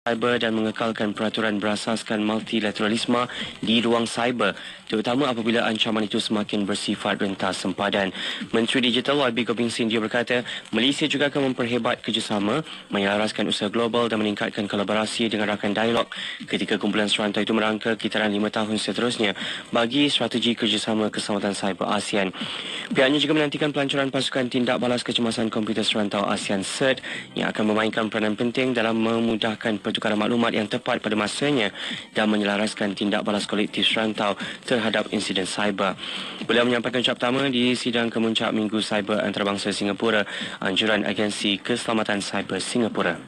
cyber dan mengekalkan peraturan berasaskan multilateralisme di ruang cyber, terutama apabila ancaman itu semakin bersifat rentas sempadan. Menteri Digital YB Goping Sin dia berkata, Malaysia juga akan memperhebat kerjasama, menyelaraskan usaha global dan meningkatkan kolaborasi dengan rakan dialog ketika kumpulan serantau itu merangka kitaran 5 tahun seterusnya bagi strategi kerjasama keselamatan cyber ASEAN. Pihaknya juga menantikan pelancaran pasukan tindak balas kecemasan komputer serantau ASEAN CERT yang akan memainkan peranan penting dalam memudahkan pertukaran maklumat yang tepat pada masanya dan menyelaraskan tindak balas kolektif serantau terhadap insiden cyber. Beliau menyampaikan ucap pertama di sidang kemuncak Minggu Cyber Antarabangsa Singapura, anjuran Agensi Keselamatan Cyber Singapura.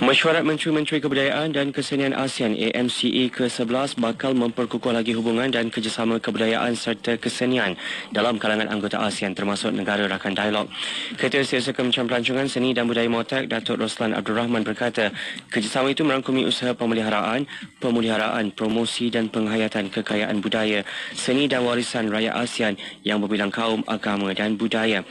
Mesyuarat Menteri-Menteri Kebudayaan dan Kesenian ASEAN AMCA ke-11 bakal memperkukuh lagi hubungan dan kerjasama kebudayaan serta kesenian dalam kalangan anggota ASEAN termasuk negara rakan dialog. Ketua Setiausaha Kementerian Pelancongan Seni dan Budaya MOTAK Datuk Roslan Abdul Rahman berkata, kerjasama itu merangkumi usaha pemeliharaan, promosi dan penghayatan kekayaan budaya, seni dan warisan raya ASEAN yang berbilang kaum, agama dan budaya.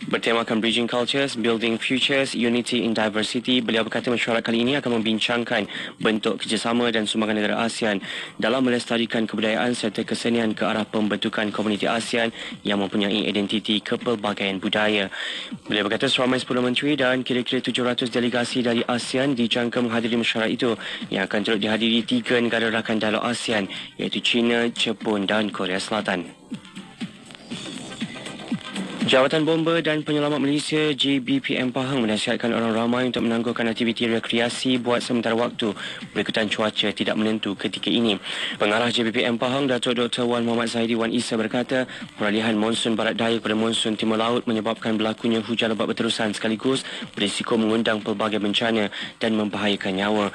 Bertemakan Bridging Cultures, Building Futures, Unity in Diversity, beliau berkata mesyuarat kali ini akan membincangkan bentuk kerjasama dan sumbangan negara ASEAN dalam melestarikan kebudayaan serta kesenian ke arah pembentukan komuniti ASEAN yang mempunyai identiti kepelbagaian budaya. Beliau berkata seramai 10 menteri dan kira-kira 700 delegasi dari ASEAN dijangka menghadiri mesyuarat itu yang akan turut dihadiri 3 negara rakan dialog ASEAN iaitu China, Jepun dan Korea Selatan. Jabatan Bomba dan Penyelamat Malaysia JBPM Pahang menasihatkan orang ramai untuk menangguhkan aktiviti rekreasi buat sementara waktu berikutan cuaca tidak menentu ketika ini. Pengarah JBPM Pahang Datuk Dr. Wan Muhammad Zahidi Wan Isa berkata, peralihan monsun barat daya kepada monsun timur laut menyebabkan berlakunya hujan lebat berterusan sekaligus berisiko mengundang pelbagai bencana dan membahayakan nyawa.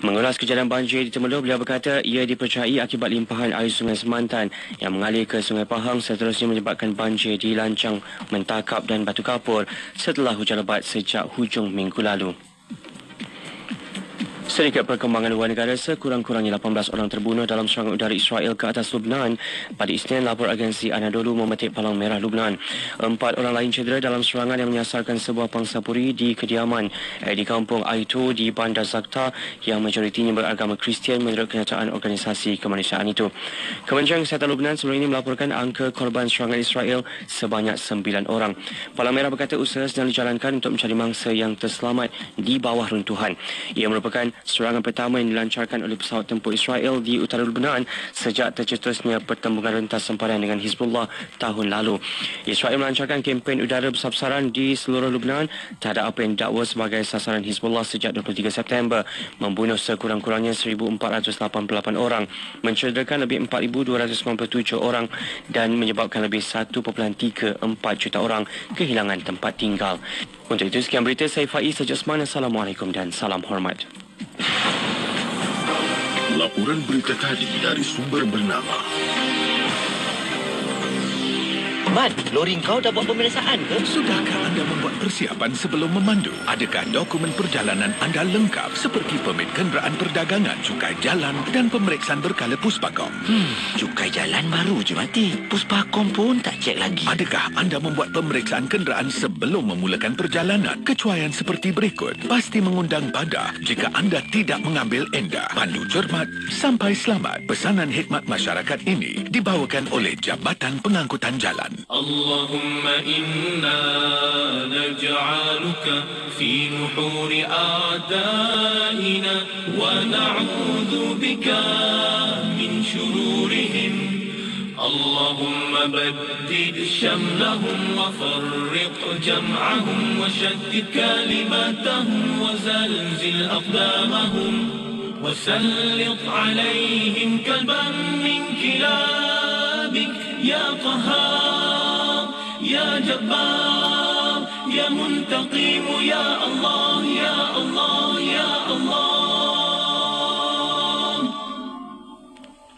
Mengulas kejadian banjir di Temerloh, beliau berkata ia dipercayai akibat limpahan air Sungai Semantan yang mengalir ke Sungai Pahang seterusnya menyebabkan banjir di Lancang, Mentakap dan Batu Kapur setelah hujan lebat sejak hujung minggu lalu. Sedikit perkembangan luar negara, sekurang-kurangnya 18 orang terbunuh dalam serangan udara Israel ke atas Lubnan pada Isnin, lapor agensi Anadolu memetik Palang Merah Lubnan. 4 orang lain cedera dalam serangan yang menyasarkan sebuah pangsapuri di kediaman di kampung Aito di Bandar Zakta yang majoritinya beragama Kristian menurut kenyataan organisasi kemanusiaan itu. Kementerian Kesihatan Lubnan sebelum ini melaporkan angka korban serangan Israel sebanyak 9 orang. Palang Merah berkata usaha sedang dijalankan untuk mencari mangsa yang terselamat di bawah runtuhan. Ia merupakan serangan pertama yang dilancarkan oleh pesawat tempur Israel di utara Lebanon sejak tercetusnya pertembungan rentas sempadan dengan Hizbullah tahun lalu. Israel melancarkan kempen udara besar-besaran di seluruh Lebanon terhadap apa yang didakwa sebagai sasaran Hizbullah sejak 23 September, membunuh sekurang-kurangnya 1,488 orang, mencederakan lebih 4,297 orang dan menyebabkan lebih 1.34 juta orang kehilangan tempat tinggal. Untuk itu, sekian berita saya Faiz Sajasman. Assalamualaikum dan salam hormat. Laporan berita tadi dari sumber bernama. Mat, lori kau dah buat pemeriksaan ke? Sudahkah anda membuat persiapan sebelum memandu? Adakah dokumen perjalanan anda lengkap seperti permit kenderaan perdagangan, cukai jalan dan pemeriksaan berkala Puspakom? Cukai jalan baru je mati. Puspakom pun tak cek lagi. Adakah anda membuat pemeriksaan kenderaan sebelum memulakan perjalanan? Kecuaian seperti berikut pasti mengundang badah jika anda tidak mengambil endah. Pandu cermat, sampai selamat. Pesanan hikmat masyarakat ini dibawakan oleh Jabatan Pengangkutan Jalan. اللهم إنا نجعلك في نحور أعدائنا ونعوذ بك من شرورهم اللهم بدد شملهم وفرق جمعهم وشتت كلماتهم وزلزل أقدامهم وسلط عليهم كلبا من كلابك يا قهار يا جبار يا منتقم يا الله يا الله يا الله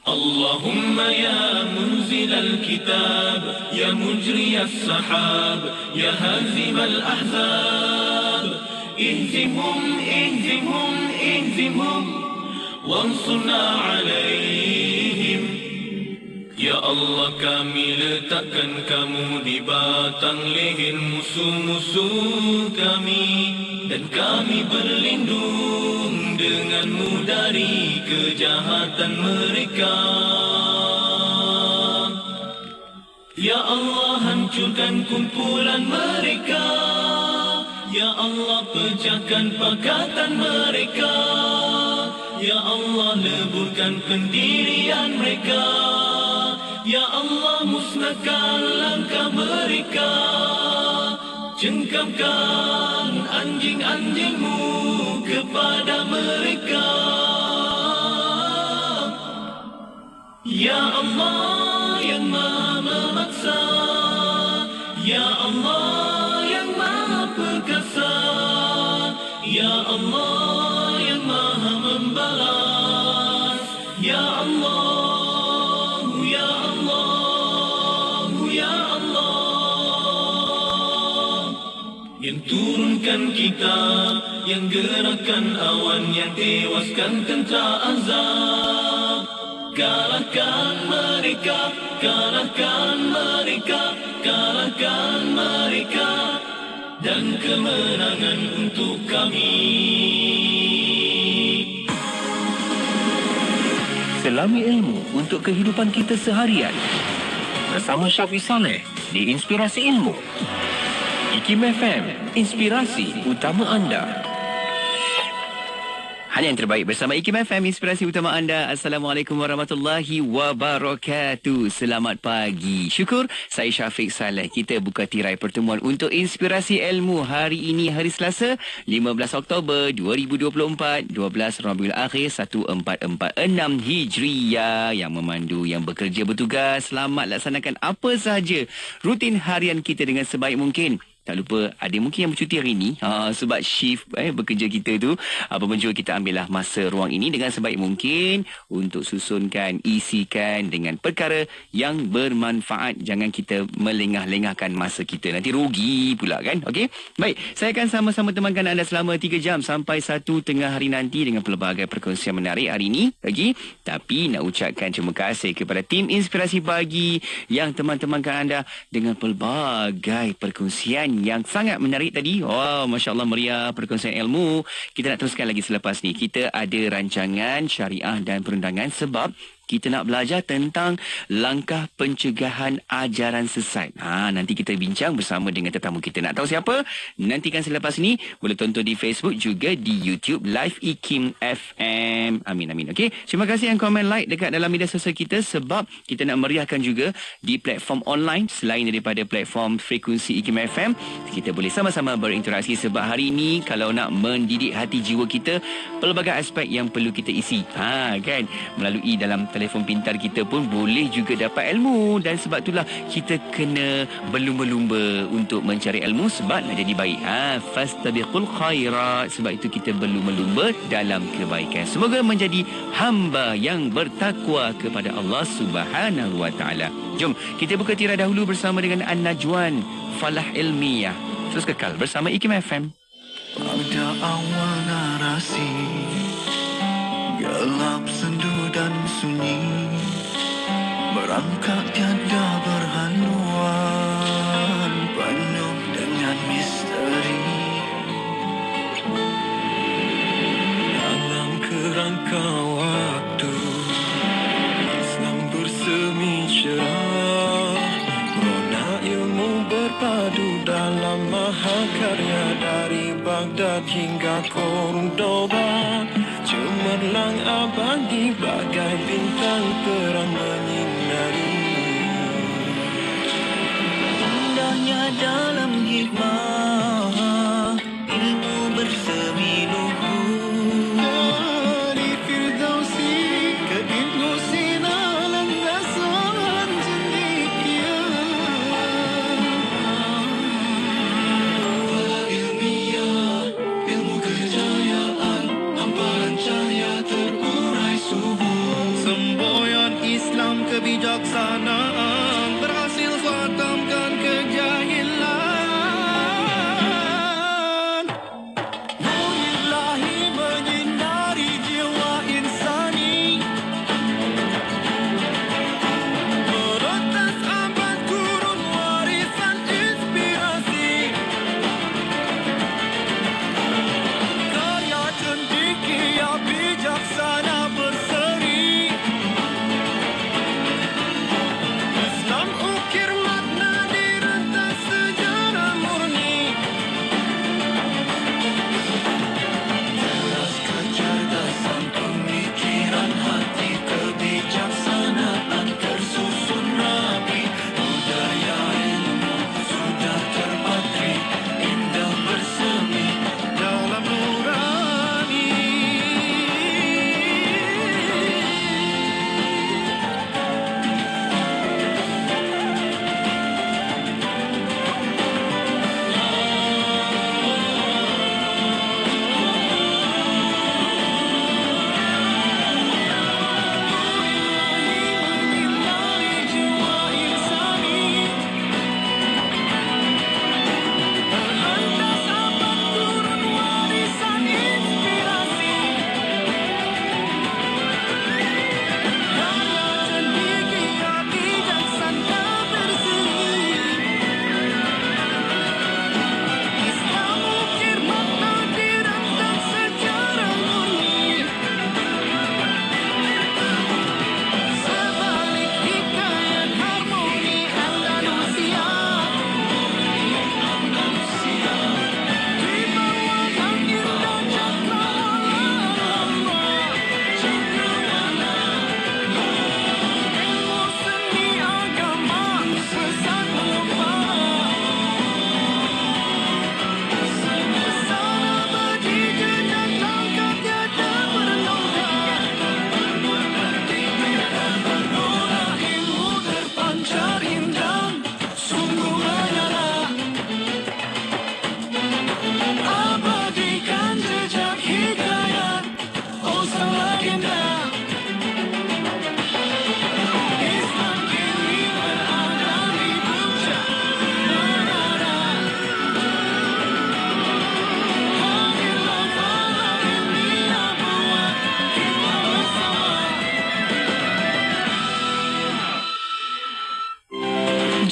اللهم يا منزل الكتاب يا مجري السحاب يا هازم الأحزاب اهزمهم اهزمهم اهزمهم وانصرنا عليهم. Ya Allah, kami letakkan kamu di batang leher musuh-musuh kami dan kami berlindung denganmu dari kejahatan mereka. Ya Allah, hancurkan kumpulan mereka. Ya Allah, pecahkan pakatan mereka. Ya Allah, leburkan pendirian mereka. Ya Allah, musnahkan langkah mereka. Cengkamkan anjing-anjingmu kepada mereka. Ya Allah yang maha memaksa, Ya Allah yang maha perkasa, Ya Allah yang maha membalas, Ya Allah, Ya Allah, Ya Allah. Yang turunkan kitab, yang gerakkan awan, yang tewaskan tentera azab. Kalahkan mereka, kalahkan mereka, kalahkan mereka, dan kemenangan untuk kami. Selami ilmu untuk kehidupan kita seharian. Bersama Syafiq Saleh di Inspirasi Ilmu. IKIM FM, inspirasi utama anda. Hanya yang terbaik bersama IKIM FM, inspirasi utama anda. Assalamualaikum warahmatullahi wabarakatuh. Selamat pagi. Syukur, saya Syafiq Saleh. Kita buka tirai pertemuan untuk inspirasi ilmu. Hari ini hari Selasa, 15 Oktober 2024, 12 Rabiul Akhir 1446 Hijriyah. Yang memandu, yang bekerja bertugas, selamat laksanakan apa sahaja rutin harian kita dengan sebaik mungkin. Tak lupa, ada mungkin yang bercuti hari ini sebab shift bekerja kita tu. Apa pun juga, kita ambillah masa ruang ini dengan sebaik mungkin untuk susunkan, isikan dengan perkara yang bermanfaat. Jangan kita melengah-lengahkan masa kita, nanti rugi pula kan. Okey, baik, saya akan sama-sama temankan anda selama 3 jam sampai 1 tengah hari nanti dengan pelbagai perkongsian menarik hari ini. Okey, tapi nak ucapkan terima kasih kepada tim Inspirasi Pagi yang teman-temankan anda dengan pelbagai perkongsian yang sangat menarik tadi. Wow, Masya Allah meriah perkongsian ilmu. Kita nak teruskan lagi selepas ni. Kita ada rancangan syariah dan perundangan sebab kita nak belajar tentang langkah pencegahan ajaran sesat. Nanti kita bincang bersama dengan tetamu kita. Nak tahu siapa? Nantikan selepas ini. Boleh tonton di Facebook juga di YouTube Live IKIM FM. Amin, amin. Okey. Terima kasih yang komen like dekat dalam media sosial kita sebab kita nak meriahkan juga di platform online selain daripada platform frekuensi IKIM FM. Kita boleh sama-sama berinteraksi sebab hari ini kalau nak mendidik hati jiwa kita, pelbagai aspek yang perlu kita isi. Kan? Melalui dalam telefon pintar kita pun boleh juga dapat ilmu, dan sebab itulah kita kena berlumba-lumba untuk mencari ilmu sebab nak jadi baik. Fastabiqul khairat, sebab itu kita berlumba-lumba dalam kebaikan. Semoga menjadi hamba yang bertakwa kepada Allah Subhanahu wa taala. Jom kita buka tirai dahulu bersama dengan An-Najwan Falah Ilmiah. Terus kekal bersama IKIM FM. Pada awal narasi, gelap, sendu dan sunyi, merangkak tiada berhaluan, penuh dengan misteri. Dalam kerangka waktu, Islam bersemi cerah, rona ilmu berpadu dalam mahakarya dari Baghdad hingga Cordoba. Cemerlang abadi bagai bintang terang menyinari. Indahnya dalam hikmah, ilmu bersemi luhur. Dari Firdausi ke Ibnu Sina, landasan cendekia. Ilmiah, ilmu kejayaan, hamparan cahaya terurai subuh. Semboyan Islam kebijaksanaan berhasil khatamkan kejahilan.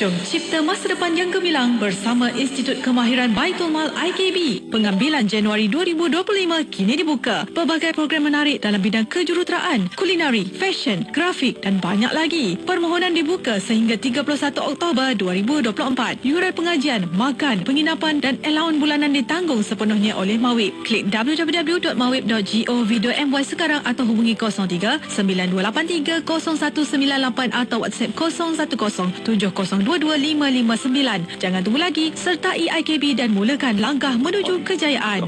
Jom cipta masa depan yang gemilang bersama Institut Kemahiran Baitul Mal IKB. Pengambilan Januari 2025 kini dibuka. Pelbagai program menarik dalam bidang kejuruteraan, kulinari, fashion, grafik dan banyak lagi. Permohonan dibuka sehingga 31 Oktober 2024. Yuran pengajian, makan, penginapan dan allowance bulanan ditanggung sepenuhnya oleh Mawib. Klik www.mawib.gov.my sekarang atau hubungi 03 9283 0198 atau WhatsApp 010 7022 559. Jangan tunggu lagi, sertai IKB dan mulakan langkah menuju kejayaan.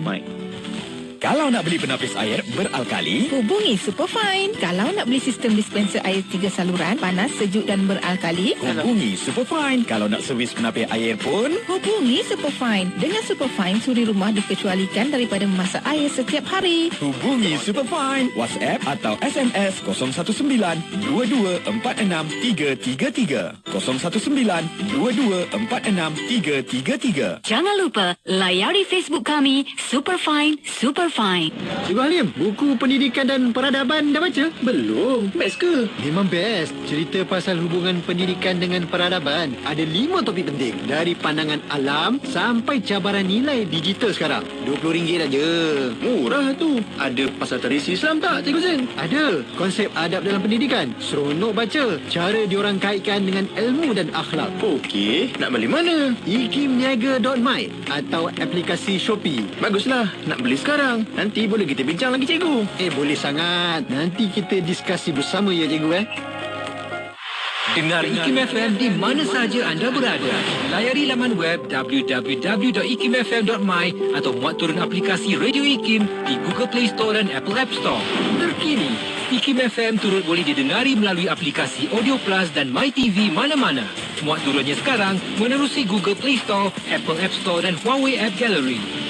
Kalau nak beli penapis air beralkali, hubungi Superfine. Kalau nak beli sistem dispenser air 3 saluran, panas, sejuk dan beralkali, hubungi Superfine. Kalau nak servis penapis air pun, hubungi Superfine. Dengan Superfine, suri rumah dikecualikan daripada memasak air setiap hari. hubungi Superfine. WhatsApp atau SMS 019-2246-333. 019-2246-333. Jangan lupa layari Facebook kami Superfine. Cikgu Halim, buku pendidikan dan peradaban dah baca? Belum. Best ke? Memang best. Cerita pasal hubungan pendidikan dengan peradaban. Ada 5 topik penting. Dari pandangan alam sampai cabaran nilai digital sekarang. RM20 aja. Murah tu. Ada pasal tradisi Islam tak, Cikgu Zain? Ada. Konsep adab dalam pendidikan. Seronok baca. Cara diorang kaitkan dengan ilmu dan akhlak. Okey. Nak beli mana? ikimniaga.my atau aplikasi Shopee. Baguslah. Nak beli sekarang. Nanti boleh kita bincang lagi, Cikgu. Boleh sangat. Nanti kita diskusi bersama ya, Cikgu. Dengar IKIM FM di mana sahaja anda berada. Layari laman web www.ikimfm.my atau muat turun aplikasi Radio IKIM di Google Play Store dan Apple App Store. Terkini, IKIM FM turut boleh didengari melalui aplikasi Audio Plus dan MyTV mana-mana. Muat turunnya sekarang menerusi Google Play Store, Apple App Store dan Huawei App Gallery.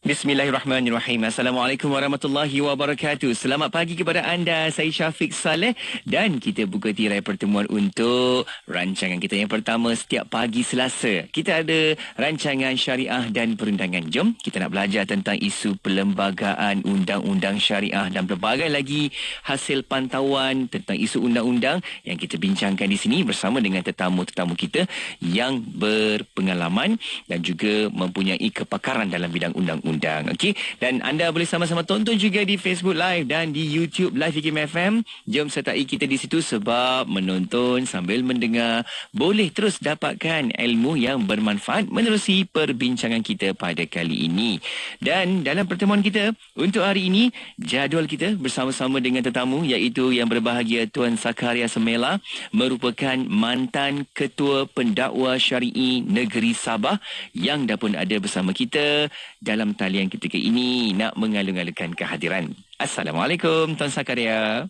Bismillahirrahmanirrahim. Assalamualaikum warahmatullahi wabarakatuh. Selamat pagi kepada anda. Saya Syafiq Saleh dan kita buka tirai pertemuan untuk rancangan kita yang pertama setiap pagi Selasa. Kita ada rancangan syariah dan perundangan. Jom kita nak belajar tentang isu perlembagaan undang-undang syariah dan berbagai lagi hasil pantauan tentang isu undang-undang yang kita bincangkan di sini bersama dengan tetamu-tetamu kita yang berpengalaman dan juga mempunyai kepakaran dalam bidang undang-undang. Okey, dan anda boleh sama-sama tonton juga di Facebook Live dan di YouTube Live IKIM FM. Jom sertai kita di situ sebab menonton sambil mendengar boleh terus dapatkan ilmu yang bermanfaat menerusi perbincangan kita pada kali ini. Dan dalam pertemuan kita untuk hari ini, jadual kita bersama-sama dengan tetamu iaitu yang berbahagia Tuan Sakaria Semela, merupakan mantan Ketua Pendakwa Syari'i Negeri Sabah yang dah pun ada bersama kita dalam talian ketika ini nak mengalung-alungkan kehadiran. Assalamualaikum Tuan Sakaria.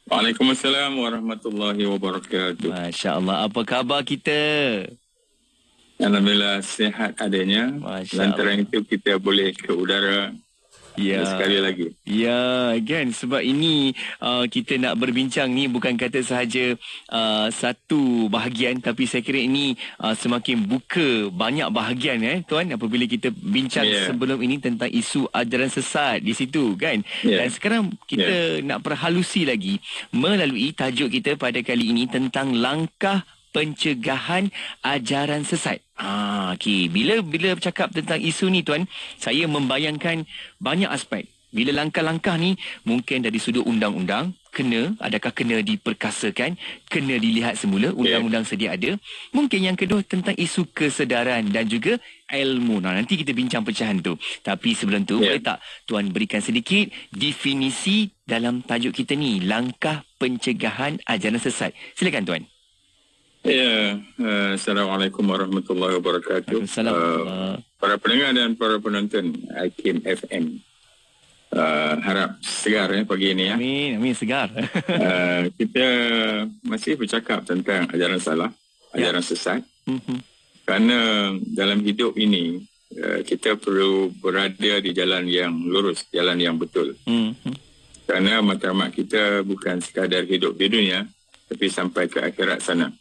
Waalaikumsalam warahmatullahi wabarakatuh. Masya Allah, apa khabar kita? Alhamdulillah sihat adanya. Lantaran itu kita boleh ke udara sekali lagi. Ya, kan, sebab ini kita nak berbincang ni bukan kata sahaja satu bahagian, tapi saya kira ini semakin buka banyak bahagian Tuan, apabila kita bincang sebelum ini tentang isu ajaran sesat di situ kan. Dan sekarang kita nak perhalusi lagi melalui tajuk kita pada kali ini tentang langkah pencegahan ajaran sesat. Okey, bila bercakap tentang isu ni Tuan, saya membayangkan banyak aspek. Bila langkah-langkah ni mungkin dari sudut undang-undang, adakah kena diperkasakan, kena dilihat semula undang-undang sedia ada. Mungkin yang kedua tentang isu kesedaran dan juga ilmu. Nanti kita bincang pecahan tu. Tapi sebelum tu boleh tak Tuan berikan sedikit definisi dalam tajuk kita ni, langkah pencegahan ajaran sesat. Silakan Tuan. Assalamualaikum warahmatullahi wabarakatuh. Para pendengar dan para penonton IKIM FM, harap segar pagi ini Amin segar. Kita masih bercakap tentang ajaran salah, ajaran sesat. Kerana dalam hidup ini kita perlu berada di jalan yang lurus, jalan yang betul. Kerana matlamat kita bukan sekadar hidup di dunia, tapi sampai ke akhirat sana.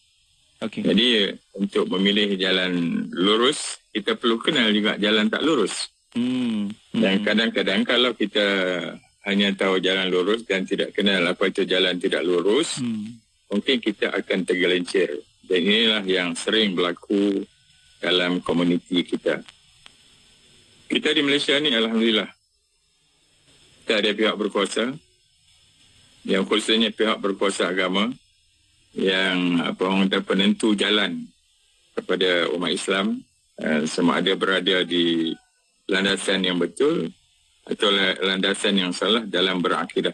Jadi untuk memilih jalan lurus, kita perlu kenal juga jalan tak lurus. Dan kadang-kadang kalau kita hanya tahu jalan lurus dan tidak kenal apa itu jalan tidak lurus, mungkin kita akan tergelincir Dan inilah yang sering berlaku dalam komuniti kita. Kita di Malaysia ni alhamdulillah tak ada pihak berkuasa, yang khususnya pihak berkuasa agama yang orang kata penentu jalan kepada umat Islam, sama ada berada di landasan yang betul atau landasan yang salah dalam berakidah.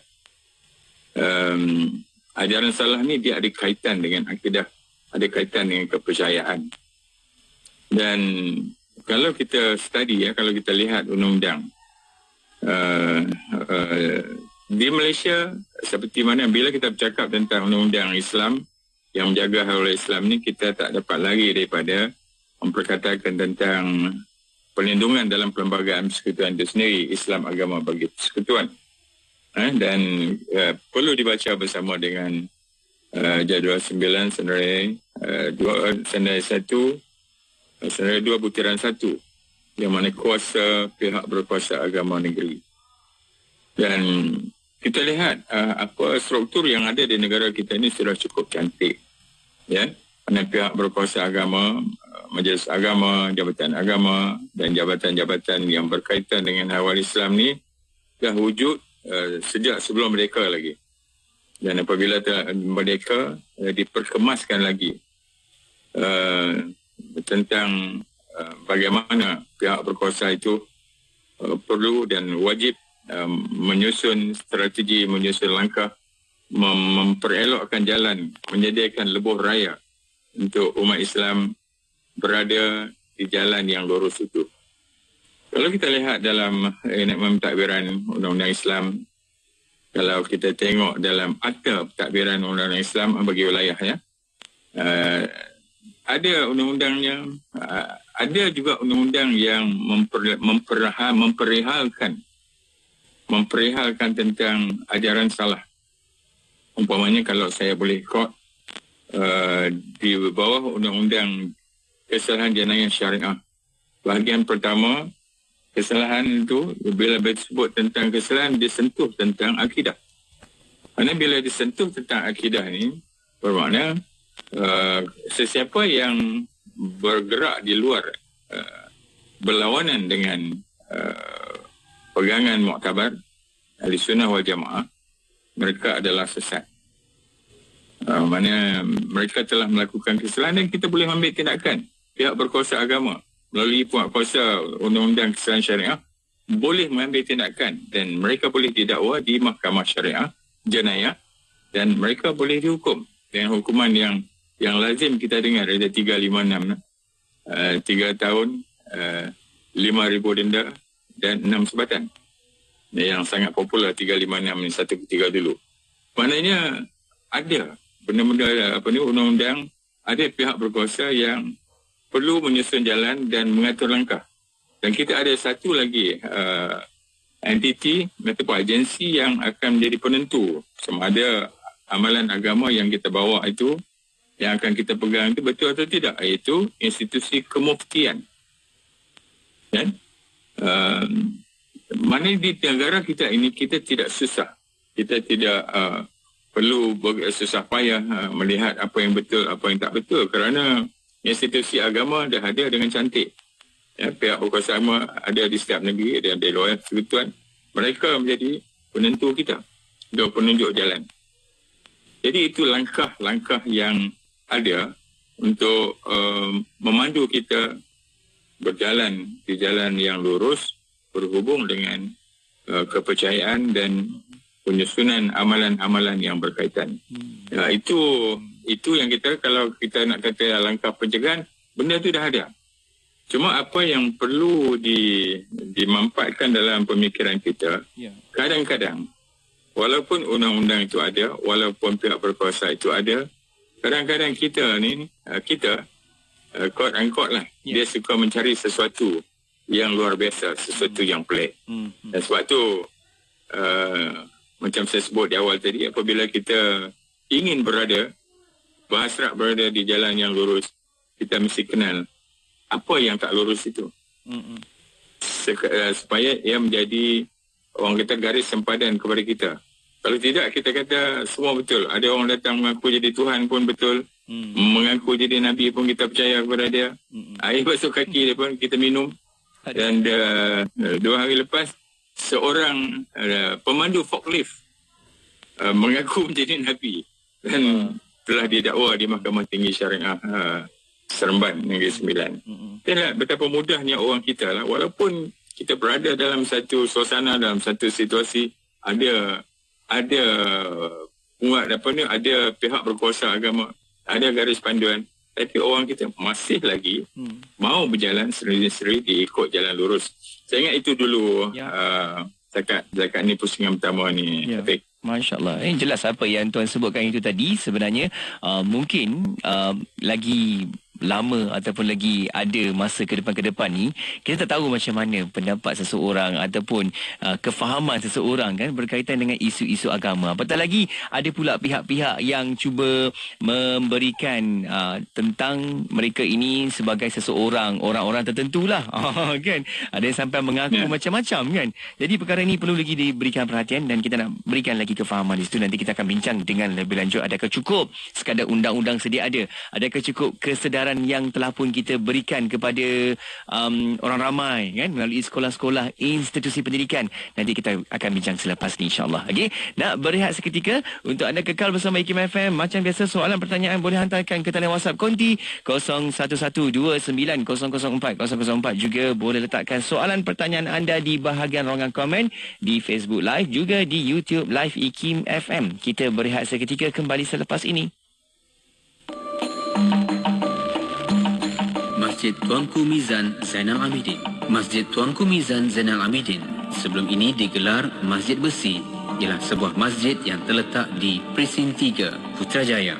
Ajaran salah ni dia ada kaitan dengan akidah, ada kaitan dengan kepercayaan. Dan kalau kita study, kalau kita lihat undang-undang di Malaysia, seperti mana bila kita bercakap tentang undang-undang Islam yang menjaga hal Islam ni, kita tak dapat lari daripada memperkatakan tentang perlindungan dalam perlembagaan persekutuan itu sendiri, Islam agama bagi persekutuan. Dan perlu dibaca bersama dengan jadual 9 senarai 2 butiran 1 yang mana kuasa pihak berkuasa agama negeri. Dan kita lihat apa struktur yang ada di negara kita ini sudah cukup cantik, ya. Mana pihak berkuasa agama, majlis agama, jabatan agama dan jabatan-jabatan yang berkaitan dengan hal Islam ni dah wujud sejak sebelum merdeka lagi. Dan apabila merdeka, diperkemaskan lagi tentang bagaimana pihak berkuasa itu perlu dan wajib menyusun strategi, menyusun langkah, memperelokkan jalan, menyediakan lebuh raya untuk umat Islam berada di jalan yang lurus itu. Kalau kita lihat dalam mentadbiran Undang-Undang Islam, kalau kita tengok dalam akta pentadbiran Undang-Undang Islam bagi wilayah, ya, ada undang-undangnya, ada juga undang-undang yang memperihalkan tentang ajaran salah. Umpamanya kalau saya boleh quote di bawah undang-undang kesalahan jenayah syariah, bahagian pertama, kesalahan itu bila disebut tentang kesalahan disentuh tentang akidah. Kerana bila disentuh tentang akidah ni bermakna sesiapa yang bergerak di luar berlawanan dengan pegangan muktabar Ahli Sunnah wal Jamaah, mereka adalah sesat. Mana mereka telah melakukan kesalahan dan kita boleh ambil tindakan. Pihak berkuasa agama melalui pihak kuasa undang-undang kesalahan syariah boleh mengambil tindakan dan mereka boleh didakwa di mahkamah syariah jenayah dan mereka boleh dihukum dengan hukuman yang lazim kita dengar, ada 356, 3 tahun, 5,000 denda dan 6 sebatan. Yang sangat popular 356 ni 1/3 dulu. Maknanya ada benda-benda undang-undang, ada pihak berkuasa yang perlu menyusun jalan dan mengatur langkah. Dan kita ada satu lagi entiti ataupun agensi yang akan menjadi penentu sama ada amalan agama yang kita bawa itu, yang akan kita pegang itu betul atau tidak, iaitu institusi kemuftian. Dan mana di negara kita ini kita tidak susah, kita tidak perlu susah payah melihat apa yang betul, apa yang tak betul, kerana institusi agama dah ada dengan cantik. Ya, pihak berkuasa agama ada di setiap negeri, ada di luar persekutuan. Mereka menjadi penentu kita, dia penunjuk jalan. Jadi itu langkah-langkah yang ada untuk memandu kita berjalan di jalan yang lurus berhubung dengan kepercayaan dan penyusunan amalan-amalan yang berkaitan. Ya, itu yang kita, kalau kita nak kata langkah pencegahan, benda itu dah ada. Cuma apa yang perlu dimanfaatkan dalam pemikiran kita, kadang-kadang walaupun undang-undang itu ada, walaupun pihak berkuasa itu ada, kadang-kadang kita quote unquote lah, dia suka mencari sesuatu yang luar biasa, sesuatu yang pelik. Dan sebab tu macam saya sebut di awal tadi, apabila kita ingin berhasrat berada di jalan yang lurus, kita mesti kenal apa yang tak lurus itu. Supaya ia menjadi, orang kata, garis sempadan kepada kita. Kalau tidak, kita kata semua betul. Ada orang datang mengaku jadi Tuhan pun betul. Mengaku jadi Nabi pun kita percaya kepada dia. Air basuh kaki dia pun kita minum. Dan 2 hari lepas, seorang pemandu forklift mengaku menjadi Nabi. Dan telah didakwa di Mahkamah Tinggi Syariah Seremban Negeri Sembilan. Itulah betapa mudahnya orang kita lah. Walaupun kita berada dalam satu suasana, dalam satu situasi, ada pihak berkuasa agama, ada garis panduan, tapi orang kita masih lagi mau berjalan sendiri-sendiri diikut jalan lurus. Saya ingat itu dulu zakat ni pusingan pertama ni. Masya Allah. Jelas apa yang Tuan sebutkan itu tadi sebenarnya mungkin lagi lama ataupun lagi ada masa ke depan ni, kita tak tahu macam mana pendapat seseorang ataupun kefahaman seseorang kan berkaitan dengan isu-isu agama. Apatah lagi ada pula pihak-pihak yang cuba memberikan tentang mereka ini sebagai seseorang, orang-orang tertentulah. Kan? Ada yang sampai mengaku macam-macam kan. Jadi perkara ini perlu lagi diberikan perhatian dan kita nak berikan lagi kefahaman di situ. Nanti kita akan bincang dengan lebih lanjut. Adakah cukup sekadar undang-undang sedia ada? Adakah cukup kesedaran yang telah pun kita berikan kepada orang ramai kan melalui sekolah-sekolah, institusi pendidikan? Nanti kita akan bincang selepas ni insya-Allah. Okey, nak berehat seketika untuk anda kekal bersama IKIM FM. Macam biasa, soalan pertanyaan boleh hantarkan ke talian WhatsApp konti 0112900404. Juga boleh letakkan soalan pertanyaan anda di bahagian ruangan komen di Facebook Live, juga di YouTube Live IKIM FM. Kita berehat seketika, kembali selepas ini. Masjid Tuanku Mizan Zainal Abidin. Masjid Tuanku Mizan Zainal Abidin sebelum ini digelar Masjid Besi, ialah sebuah masjid yang terletak di Presin 3, Putrajaya.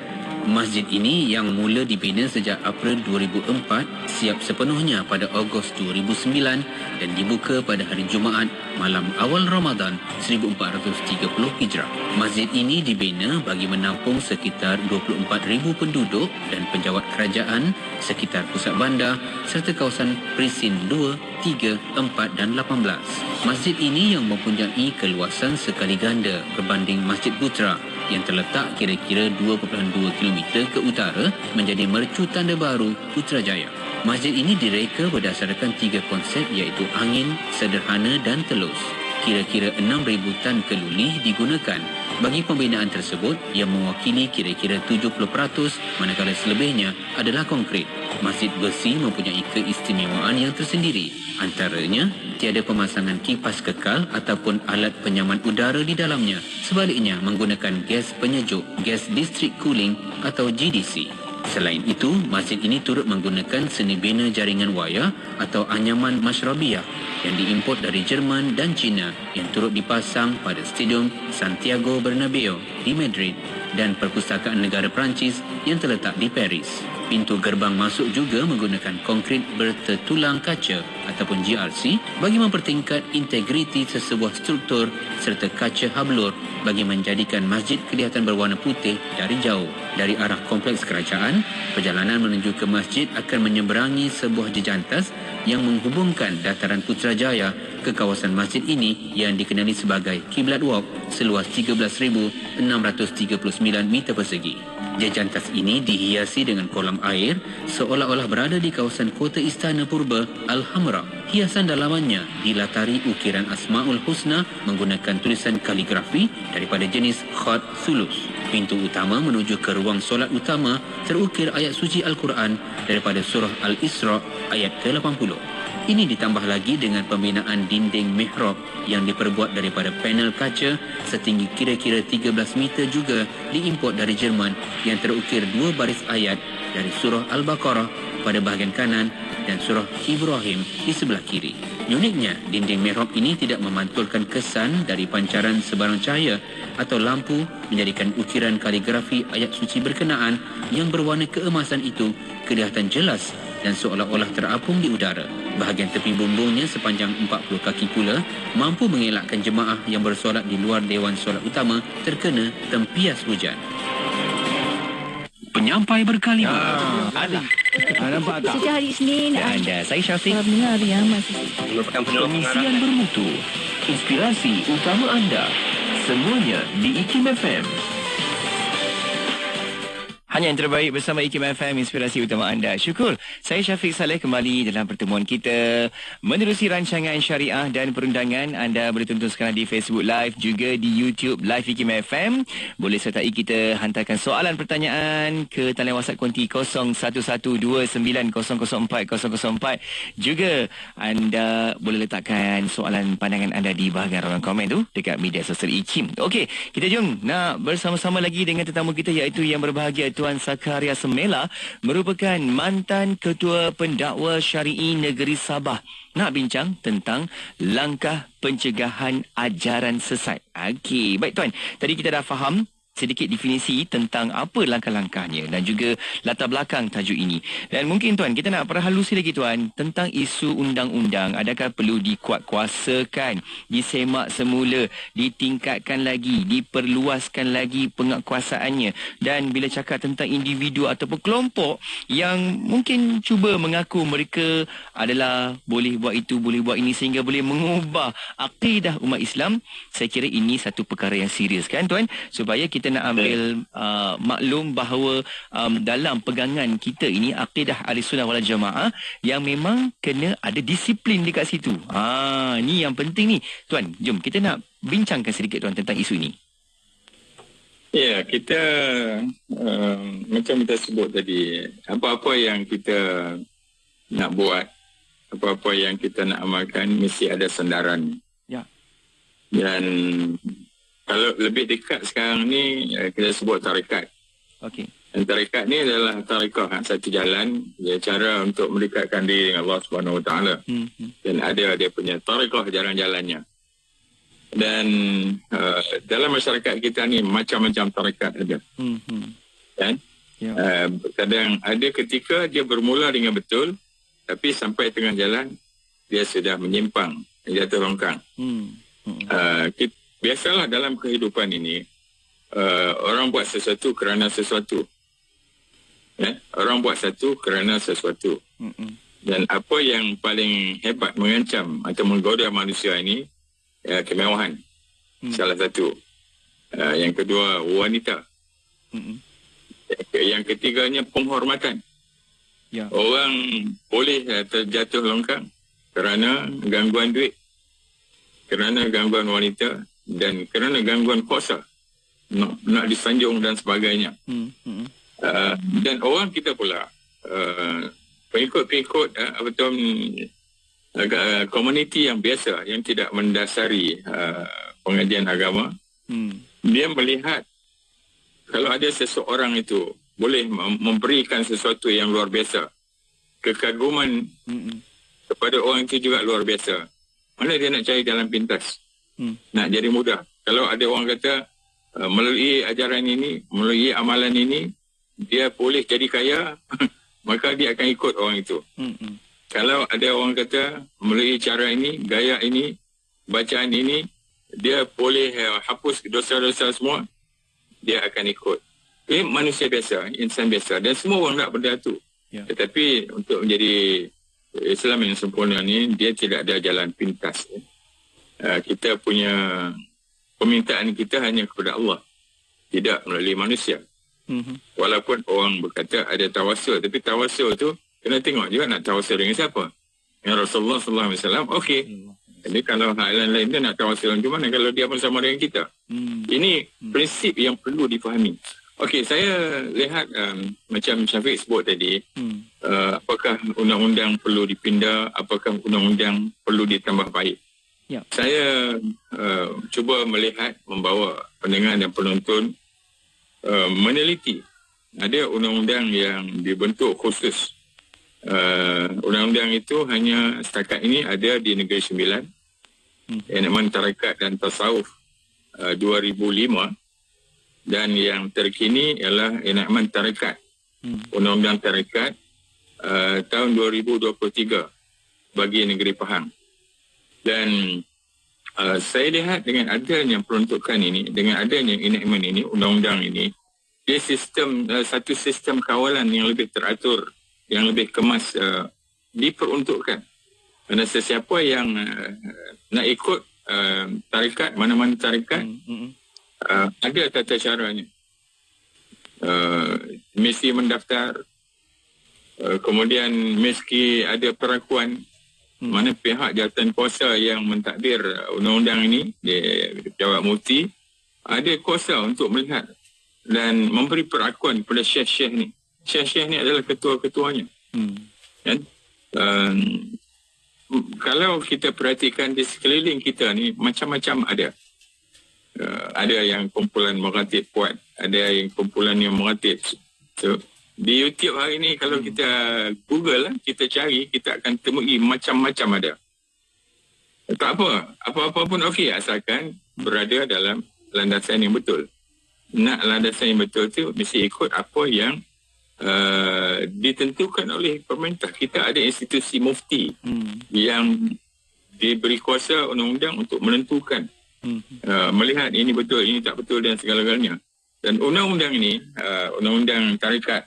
Masjid ini yang mula dibina sejak April 2004 siap sepenuhnya pada Ogos 2009 dan dibuka pada hari Jumaat malam awal Ramadan 1430 Hijrah. Masjid ini dibina bagi menampung sekitar 24,000 penduduk dan penjawat kerajaan sekitar pusat bandar serta kawasan Presin 2, 3, 4 dan 18. Masjid ini yang mempunyai keluasan sekali ganda berbanding Masjid Putra yang terletak kira-kira 2.2 km ke utara menjadi mercu tanda baru Putrajaya. Masjid ini direka berdasarkan 3 konsep iaitu angin, sederhana dan telus. Kira-kira 6,000 tan keluli digunakan. Bagi pembinaan tersebut yang mewakili kira-kira 70%, manakala selebihnya adalah konkrit. Masjid Besi mempunyai keistimewaan yang tersendiri. Antaranya, tiada pemasangan kipas kekal ataupun alat penyaman udara di dalamnya. Sebaliknya, menggunakan gas penyejuk, gas district cooling atau GDC. Selain itu, masjid ini turut menggunakan seni bina jaringan wayar atau anyaman masyrabiyah yang diimport dari Jerman dan China yang turut dipasang pada Stadium Santiago Bernabeu di Madrid dan Perpustakaan Negara Perancis yang terletak di Paris. Pintu gerbang masuk juga menggunakan konkrit bertertulang kaca ataupun GRC bagi mempertingkat integriti sesebuah struktur serta kaca hablur bagi menjadikan masjid kelihatan berwarna putih dari jauh. Dari arah kompleks kerajaan, perjalanan menuju ke masjid akan menyeberangi sebuah jejantas yang menghubungkan dataran Putrajaya ke kawasan masjid ini yang dikenali sebagai Kiblat Walk seluas 13,639 meter persegi. Jejantas ini dihiasi dengan kolam air seolah-olah berada di kawasan kota istana purba Al-Hamra. Hiasan dalamannya dilatari ukiran Asmaul Husna menggunakan tulisan kaligrafi daripada jenis khat sulus. Pintu utama menuju ke ruang solat utama terukir ayat suci Al-Quran daripada surah Al-Isra ayat ke-80. Ini ditambah lagi dengan pembinaan dinding mihrab yang diperbuat daripada panel kaca setinggi kira-kira 13 meter juga diimport dari Jerman yang terukir 2 baris ayat dari surah Al-Baqarah pada bahagian kanan dan surah Ibrahim di sebelah kiri. Uniknya, dinding mihrab ini tidak memantulkan kesan dari pancaran sebarang cahaya atau lampu menjadikan ukiran kaligrafi ayat suci berkenaan yang berwarna keemasan itu kelihatan jelas dan seolah-olah terapung di udara. Bahagian tepi bumbungnya sepanjang 40 kaki pula mampu mengelakkan jemaah yang bersolat di luar dewan solat utama terkena tempias hujan. Penyampai berkalimat. Nampak tak? Sejak hari Isnin Anda, saya Syafiq. Dengar yang masih Pengisian bermutu. Inspirasi utama anda. Semuanya di IKIM FM. Hanya yang terbaik bersama IKIM FM, inspirasi utama anda. Syukur. Saya Syafiq Saleh kembali dalam pertemuan kita. Menerusi rancangan syariah dan perundangan, anda boleh tonton sekarang di Facebook Live, juga di YouTube Live IKIM FM. Boleh sertai kita, hantarkan soalan pertanyaan ke talian WhatsApp konti 0112900404. Juga anda boleh letakkan soalan pandangan anda di bahagian ruangan komen tu dekat media sosial IKIM. Okey, kita jom nak bersama-sama lagi dengan tetamu kita, iaitu yang berbahagia Tuan Zakaria Semela, merupakan mantan Ketua Pendakwa Syari'i Negeri Sabah. Nak bincang tentang langkah pencegahan ajaran sesat. Okey, baik Tuan. Tadi kita dah faham sedikit definisi tentang apa langkah-langkahnya dan juga latar belakang tajuk ini. Dan mungkin Tuan, kita nak perhalusi lagi Tuan tentang isu undang-undang. Adakah perlu dikuatkuasakan, disemak semula, ditingkatkan lagi, diperluaskan lagi penguatkuasaannya? Dan bila cakap tentang individu ataupun kelompok yang mungkin cuba mengaku mereka adalah boleh buat itu, boleh buat ini sehingga boleh mengubah akidah umat Islam, saya kira ini satu perkara yang serius kan Tuan, supaya kita nak ambil maklum bahawa dalam pegangan kita ini akidah Ahlussunnah wal Jamaah yang memang kena ada disiplin dekat situ. Ni yang penting ni Tuan. Jom kita nak bincangkan sedikit Tuan tentang isu ini. Ya, kita macam kita sebut tadi, apa-apa yang kita nak buat, apa-apa yang kita nak amalkan mesti ada sandaran. Ya. Dan kalau lebih dekat sekarang ni, kita sebut tarekat. Okey. Dan tarekat ni adalah tarekah, satu jalan, cara untuk mendekatkan diri dengan Allah Subhanahu Wa Taala. Dan ada dia punya tarekah, jalan-jalannya. Dan dalam masyarakat kita ni macam-macam tarekat ada. Kan? Kadang ada ketika dia bermula dengan betul, tapi sampai tengah jalan dia sudah menyimpang, jatuh longkang. Biasalah dalam kehidupan ini, orang buat sesuatu kerana sesuatu. Orang buat sesuatu kerana sesuatu. Dan apa yang paling hebat mengancam atau menggoda manusia ini, kemewahan. Salah satu. Yang kedua, wanita. Yang ketiganya, penghormatan. Orang boleh terjatuh longkang kerana gangguan duit, kerana gangguan wanita, dan kerana gangguan kuasa, nak disanjung dan sebagainya. Dan orang kita pula, pengikut-pengikut komuniti yang biasa, yang tidak mendasari pengajian agama, dia melihat kalau ada seseorang itu boleh memberikan sesuatu yang luar biasa, kekaguman kepada orang itu juga luar biasa, mana dia nak cari jalan pintas, nak jadi mudah. Kalau ada orang kata melalui ajaran ini, melalui amalan ini, dia boleh jadi kaya, maka dia akan ikut orang itu. Kalau ada orang kata melalui cara ini, gaya ini, bacaan ini, dia boleh hapus dosa-dosa semua, dia akan ikut. Ini manusia biasa, insan biasa, dan semua orang nak benda itu. Tetapi untuk menjadi Islam yang sempurna ni, dia tidak ada jalan pintas. Kita punya permintaan kita hanya kepada Allah, tidak melalui manusia. Walaupun orang berkata ada tawasul, tapi tawasul tu kena tengok juga nak tawasul dengan siapa. Yang Rasulullah SAW, okey. Jadi kalau hal lain tu nak tawasul macam mana kalau dia bersama dengan kita. Ini prinsip yang perlu difahami. Okey, saya lihat macam Syafiq sebut tadi, apakah undang-undang perlu dipindah, apakah undang-undang perlu ditambah baik. Saya cuba melihat, membawa pendengar dan penonton meneliti. Ada undang-undang yang dibentuk khusus. Undang-undang itu hanya setakat ini ada di Negeri Sembilan, Enakmen Tarekat dan Tasawuf 2005, dan yang terkini ialah Enakmen Tarekat, Undang-Undang Tarekat tahun 2023 bagi Negeri Pahang. Dan saya lihat dengan adanya peruntukan ini, dengan adanya enakmen ini, undang-undang ini, dia satu sistem kawalan yang lebih teratur, yang lebih kemas diperuntukkan. Kerana sesiapa yang nak ikut tarekat, mana-mana tarekat, ada tata caranya. mesti mendaftar. Kemudian meski ada perakuan, mana pihak jawatan kuasa yang mentadbir undang-undang ini, Pejabat Mufti, ada kuasa untuk melihat dan memberi perakuan kepada syekh-syekh ni. Syekh-syekh ni adalah ketua-ketuanya. Kan? Kalau kita perhatikan di sekeliling kita ni, macam-macam ada. Ada yang kumpulan meratib kuat, ada yang kumpulan yang meratib. So, di YouTube hari ni kalau kita Google, kita cari, kita akan temui macam-macam ada. Tak apa, apa-apa pun okey asalkan berada dalam landasan yang betul. Nak landasan yang betul tu mesti ikut apa yang ditentukan oleh pemerintah. Kita ada institusi mufti yang diberi kuasa undang-undang untuk menentukan, melihat ini betul, ini tak betul dan segala-galanya. Dan undang-undang ini, undang-undang tarikat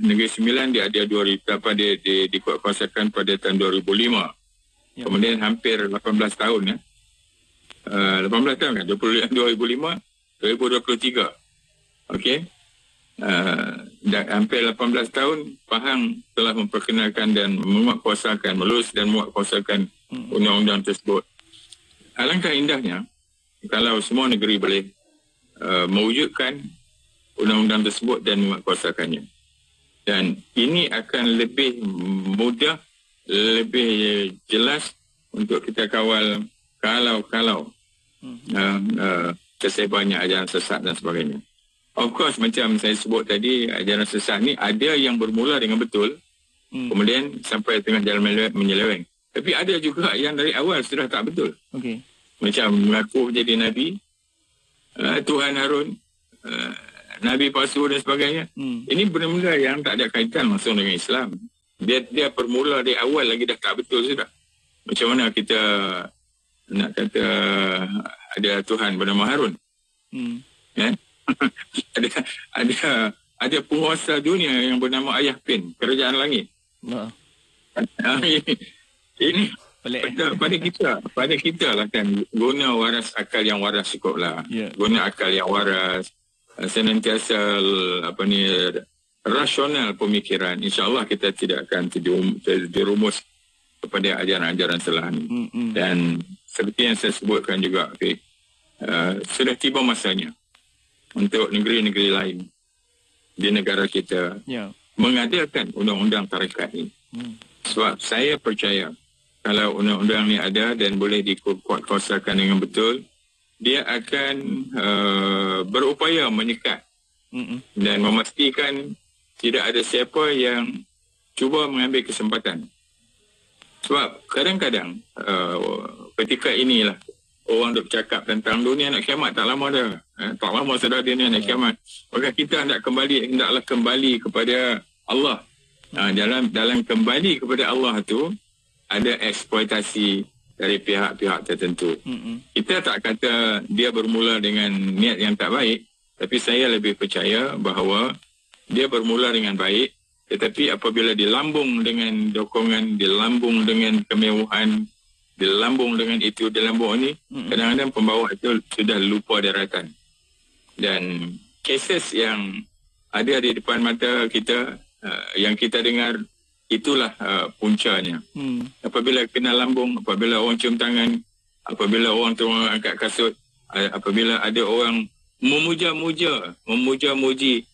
Negeri Sembilan dia ada dikuatkuasakan pada tahun 2005. Kemudian hampir 18 tahun 18 tahun kan, 2005 2023. Okey. Dan hampir 18 tahun Pahang telah memperkenalkan dan menguatkuasakan, melurus dan menguatkuasakan undang-undang tersebut. Alangkah indahnya kalau semua negeri boleh mewujudkan undang-undang tersebut dan menguatkuasakannya. Dan ini akan lebih mudah, lebih jelas untuk kita kawal kalau kesebarannya ajaran sesat dan sebagainya. Of course, macam saya sebut tadi, ajaran sesat ni ada yang bermula dengan betul, kemudian sampai tengah jalan menyeleweng. Tapi ada juga yang dari awal sudah tak betul. Okay. Macam mengaku menjadi Nabi, Tuhan Harun, Nabi palsu dan sebagainya. Ini benda-benda yang tak ada kaitan langsung dengan Islam. Dia bermula dari awal lagi dah tak betul sudah. Macam mana kita nak kata ada Tuhan bernama Harun? Ya? ada penguasa dunia yang bernama Ayah Pin, kerajaan langit. Ini pada kita lah kan, guna waras akal yang waras cukup lah. Guna akal yang waras, senantiasa rasional pemikiran. InsyaAllah kita tidak akan terjerumus kepada ajaran-ajaran salah ini. Dan seperti yang saya sebutkan juga, sudah tiba masanya untuk negeri-negeri lain di negara kita mengadakan undang-undang tarikat ini. Sebab saya percaya kalau undang-undang ni ada dan boleh dikuatkuasakan dengan betul, dia akan berupaya menyekat dan memastikan tidak ada siapa yang cuba mengambil kesempatan. Sebab kadang-kadang ketika inilah orang duk cakap tentang dunia nak kiamat, tak lama dah. Tak lama sudah dunia nak kiamat. Maka kita hendaklah kembali kepada Allah. Dalam kembali kepada Allah tu ada eksploitasi dari pihak-pihak tertentu. Kita tak kata dia bermula dengan niat yang tak baik, tapi saya lebih percaya bahawa dia bermula dengan baik, tetapi apabila dilambung dengan dokongan, dilambung dengan kemewahan, dilambung dengan itu, dilambung ini, kadang-kadang pembawa itu sudah lupa daratan. Dan keses yang ada di depan mata kita, yang kita dengar, itulah puncanya. Apabila kena lambung, apabila orang cium tangan, apabila orang turun angkat kasut, apabila ada orang memuja-muji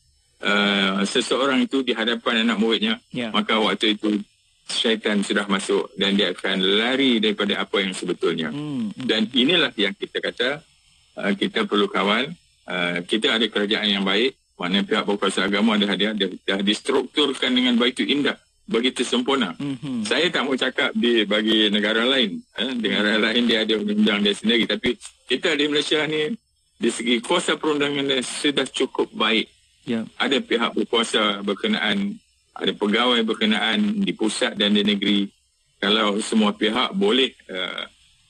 seseorang itu di hadapan anak muridnya, maka waktu itu syaitan sudah masuk dan dia akan lari daripada apa yang sebetulnya. Dan inilah yang kita kata kita perlu kawal. Kita ada kerajaan yang baik, mana pihak berkuasa agama dah distrukturkan dengan begitu indah, begitu sempurna. Saya tak mau cakap bagi negara lain. Negara lain dia ada undang-undang dia sendiri, tapi kita di Malaysia ni di segi kuasa perundangan sudah cukup baik. Ada pihak berkuasa berkenaan, ada pegawai berkenaan di pusat dan di negeri. Kalau semua pihak boleh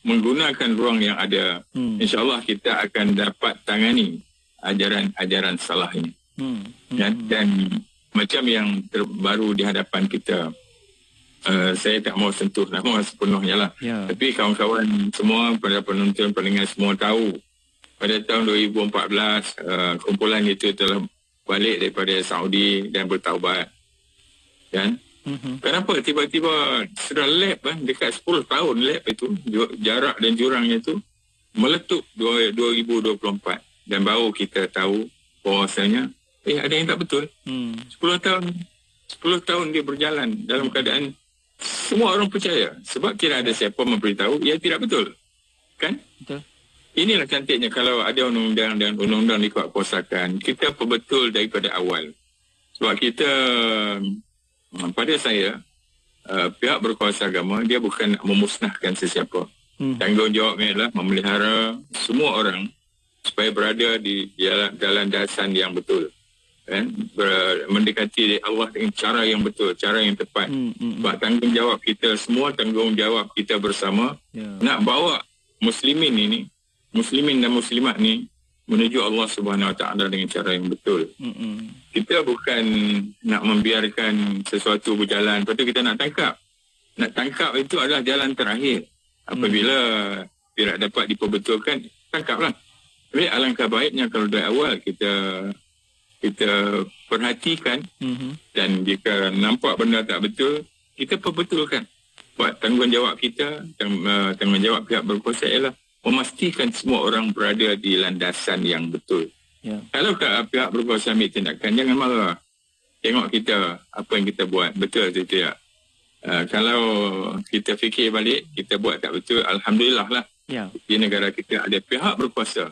menggunakan ruang yang ada, insyaAllah kita akan dapat tangani ajaran-ajaran salah ini. Dan macam yang terbaru di hadapan kita, saya tak mau sentuh nama sepenuhnya lah. Tapi kawan-kawan semua, pada penonton pendengar semua tahu, pada tahun 2014 kumpulan itu telah balik daripada Saudi dan bertaubat. Kan? Kenapa tiba-tiba sudah lab dekat 10 tahun lab itu, jarak dan jurangnya itu meletup 2024 dan baru kita tahu bahawasanya ada yang tak betul. 10 tahun dia berjalan dalam keadaan semua orang percaya sebab tidak ada siapa memberitahu ia tidak betul. Kan? Betul. Inilah cantiknya kalau ada undang-undang dan undang-undang dikuatkuasakan, kita perbetul daripada awal. Sebab kita, pada saya, pihak berkuasa agama, dia bukan memusnahkan sesiapa. Tanggungjawabnya adalah memelihara semua orang supaya berada di dalam dasar yang betul. Kan? Mendekati Allah dengan cara yang betul, cara yang tepat. Sebab tanggungjawab kita, semua tanggungjawab kita bersama, nak bawa muslimin dan muslimat ni menuju Allah Subhanahu Wa Taala dengan cara yang betul. Kita bukan nak membiarkan sesuatu berjalan, lepas tu kita nak tangkap. Nak tangkap itu adalah jalan terakhir. Apabila tidak dapat diperbetulkan, tangkaplah. Tapi alangkah baiknya kalau dari awal kita perhatikan dan jika nampak benda tak betul, kita perbetulkan. Buat tanggungjawab kita, tanggungjawab pihak berkuasa ialah memastikan semua orang berada di landasan yang betul. Kalau pihak berkuasa ambil tindakan, jangan marah. Tengok kita, apa yang kita buat, betul atau tidak. Kalau kita fikir balik, kita buat tak betul, Alhamdulillah lah. Di negara kita ada pihak berkuasa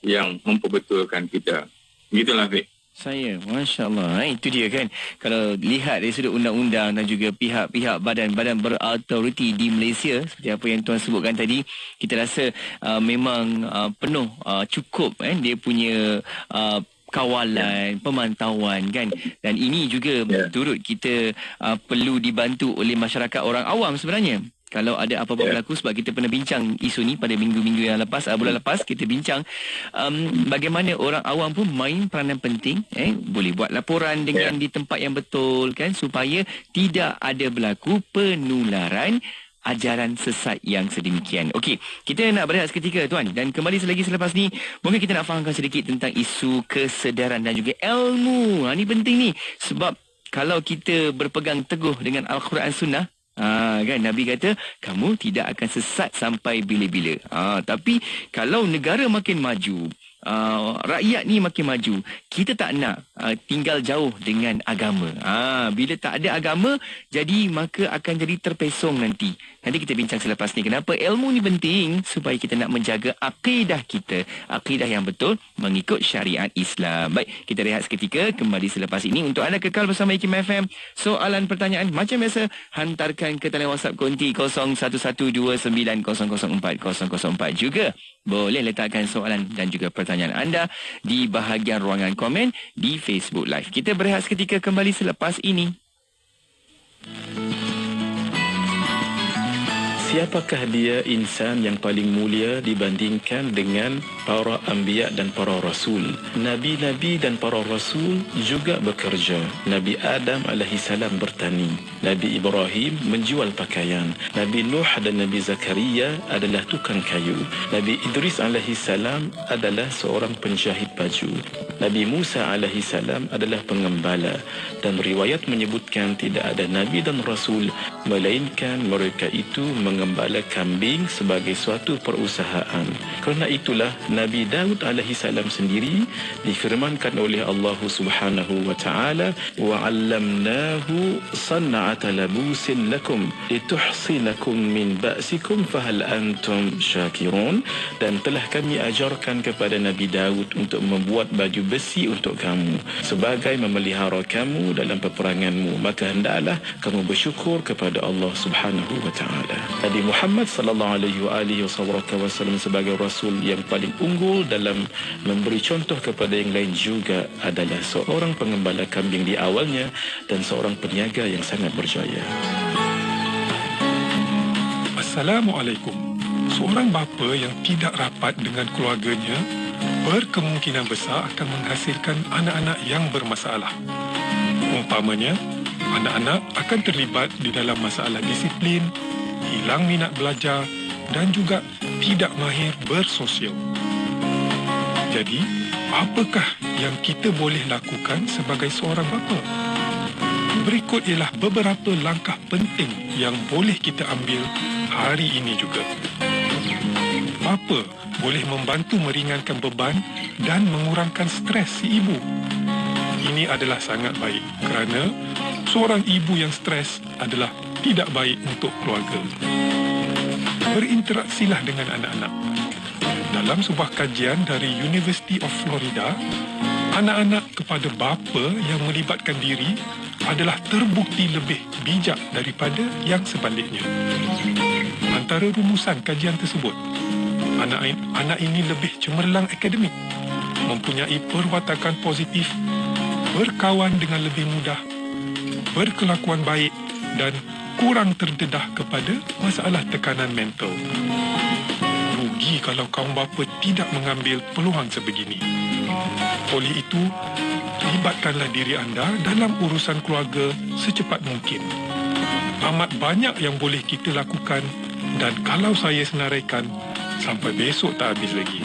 yang memperbetulkan kita. Begitulah, Fik. Saya, Masya Allah. Itu dia kan. Kalau lihat dari sudut undang-undang dan juga pihak-pihak badan-badan berautoriti di Malaysia, seperti apa yang Tuan sebutkan tadi, kita rasa memang penuh, cukup dia punya kawalan, pemantauan kan. Dan ini juga turut kita perlu dibantu oleh masyarakat orang awam sebenarnya. Kalau ada apa-apa berlaku, sebab kita pernah bincang isu ni pada minggu-minggu yang lepas, bulan lepas kita bincang bagaimana orang awam pun main peranan penting, boleh buat laporan dengan di tempat yang betul kan, supaya tidak ada berlaku penularan ajaran sesat yang sedemikian. Okey, kita nak berehat seketika Tuan, dan kembali selagi selepas ni mungkin kita nak fahamkan sedikit tentang isu kesedaran dan juga ilmu. Ini penting ni, sebab kalau kita berpegang teguh dengan Al-Quran Sunnah, kan Nabi kata kamu tidak akan sesat sampai bila-bila. Tapi kalau negara makin maju, rakyat ni makin maju, kita tak nak tinggal jauh dengan agama. Bila tak ada agama, jadi maka akan jadi terpesong nanti. Nanti kita bincang selepas ni kenapa ilmu ni penting, supaya kita nak menjaga akidah kita, akidah yang betul mengikut syariat Islam. Baik, kita rehat seketika, kembali selepas ini. Untuk anda kekal bersama IKIM FM, soalan pertanyaan macam biasa hantarkan ke talian WhatsApp konti 0112900404. Juga boleh letakkan soalan dan juga pertanyaan anda di bahagian ruangan komen di Facebook Live. Kita berehat seketika, kembali selepas ini. Siapakah dia insan yang paling mulia dibandingkan dengan para anbiya dan para rasul? Nabi-nabi dan para rasul juga bekerja. Nabi Adam alaihissalam bertani. Nabi Ibrahim menjual pakaian. Nabi Nuh dan Nabi Zakaria adalah tukang kayu. Nabi Idris alaihissalam adalah seorang penjahit baju. Nabi Musa alaihissalam adalah pengembala. Dan riwayat menyebutkan tidak ada nabi dan rasul melainkan mereka itu mengembala kambing sebagai suatu perusahaan. Kerana itulah Nabi Daud alaihissalam sendiri difirmankan oleh Allah Subhanahu wa taala, wa 'allamnahu san'ata labusin lakum lituhsinakum min ba'sikum fahal antum syakirun. Dan telah kami ajarkan kepada Nabi Daud untuk membuat baju besi untuk kamu sebagai memelihara kamu dalam peperanganmu, maka hendaklah kamu bersyukur kepada Allah Subhanahu wa taala. Nabi Muhammad sallallahu alaihi wasallam sebagai rasul yang paling unggul dalam memberi contoh kepada yang lain juga adalah seorang pengembala kambing di awalnya dan seorang peniaga yang sangat berjaya. Assalamualaikum. Seorang bapa yang tidak rapat dengan keluarganya berkemungkinan besar akan menghasilkan anak-anak yang bermasalah. Umpamanya, anak-anak akan terlibat di dalam masalah disiplin, hilang minat belajar dan juga tidak mahir bersosial. Jadi, apakah yang kita boleh lakukan sebagai seorang bapa? Berikut ialah beberapa langkah penting yang boleh kita ambil hari ini juga. Bapa boleh membantu meringankan beban dan mengurangkan stres si ibu. Ini adalah sangat baik kerana seorang ibu yang stres adalah tidak baik untuk keluarga. Berinteraksilah dengan anak-anak. Dalam sebuah kajian dari University of Florida, anak-anak kepada bapa yang melibatkan diri adalah terbukti lebih bijak daripada yang sebaliknya. Antara rumusan kajian tersebut, anak ini lebih cemerlang akademik, mempunyai perwatakan positif, berkawan dengan lebih mudah, berkelakuan baik dan kurang terdedah kepada masalah tekanan mental. Rugi kalau kaum bapa tidak mengambil peluang sebegini. Oleh itu, libatkanlah diri anda dalam urusan keluarga secepat mungkin. Amat banyak yang boleh kita lakukan dan kalau saya senaraikan, sampai besok tak habis lagi.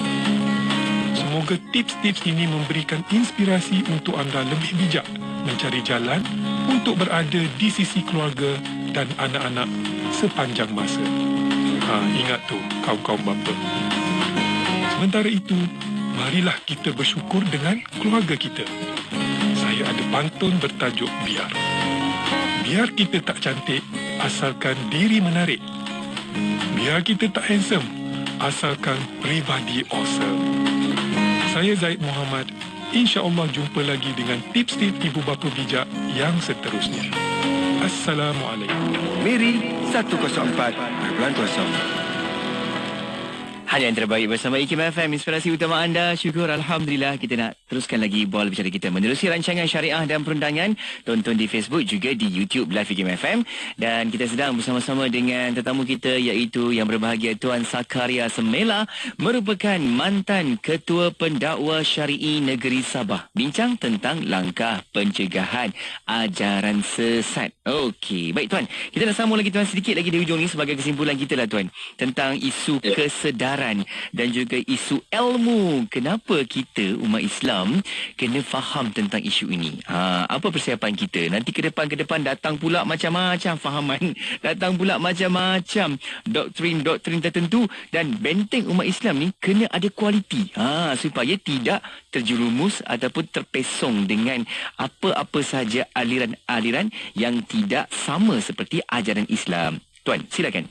Semoga tips-tips ini memberikan inspirasi untuk anda lebih bijak mencari jalan untuk berada di sisi keluarga dan anak-anak sepanjang masa. Ingat tu, kaum-kaum bapa. Sementara itu, marilah kita bersyukur dengan keluarga kita. Saya ada pantun bertajuk Biar. Biar kita tak cantik, asalkan diri menarik. Biar kita tak handsome, asalkan pribadi awesome. Saya Zaid Muhammad. InsyaAllah jumpa lagi dengan tips-tips ibu bapa bijak yang seterusnya. Assalamualaikum. Miri 104.0. Hanya yang terbaik bersama IKIM FM, inspirasi utama anda. Syukur Alhamdulillah, kita nak teruskan lagi bola bicara kita menerusi rancangan syariah dan perundangan. Tonton di Facebook juga di YouTube Live IKIM FM. Dan kita sedang bersama-sama dengan tetamu kita iaitu yang berbahagia Tuan Sakaria Semela, merupakan mantan Ketua Pendakwa Syari'i Negeri Sabah. Bincang tentang langkah pencegahan ajaran sesat. Okey, baik Tuan. Kita nak sambung lagi Tuan sedikit lagi di hujung ni sebagai kesimpulan kita lah Tuan. Tentang isu kesedaran dan juga isu ilmu. Kenapa kita umat Islam kena faham tentang isu ini? Apa persiapan kita? Nanti ke depan datang pula macam-macam fahaman, datang pula macam-macam doktrin-doktrin tertentu, dan benteng umat Islam ni kena ada kualiti. Supaya tidak terjerumus ataupun terpesong dengan apa-apa sahaja aliran-aliran yang tidak sama seperti ajaran Islam. Tuan, silakan.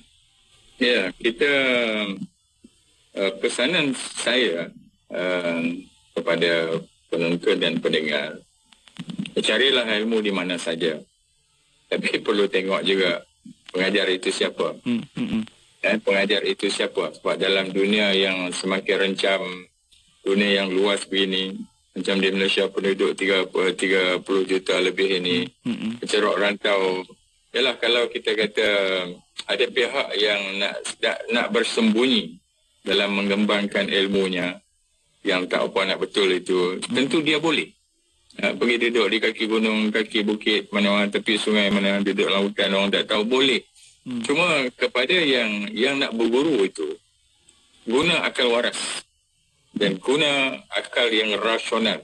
Ya, kita pesanan saya kepada penonton dan pendengar, carilah ilmu di mana saja, tapi perlu tengok juga pengajar itu siapa. Dan pengajar itu siapa, sebab dalam dunia yang semakin rencam, dunia yang luas begini, macam di Malaysia penduduk 30 juta lebih ini, penceruk rantau. Yalah, kalau kita kata ada pihak yang nak bersembunyi dalam mengembangkan ilmunya yang tak apa nak betul itu, tentu dia boleh pergi duduk di kaki gunung, kaki bukit, mana-mana tepi sungai, mana duduk lautan, orang tak tahu, boleh. Cuma kepada yang nak berguru itu, guna akal waras dan guna akal yang rasional.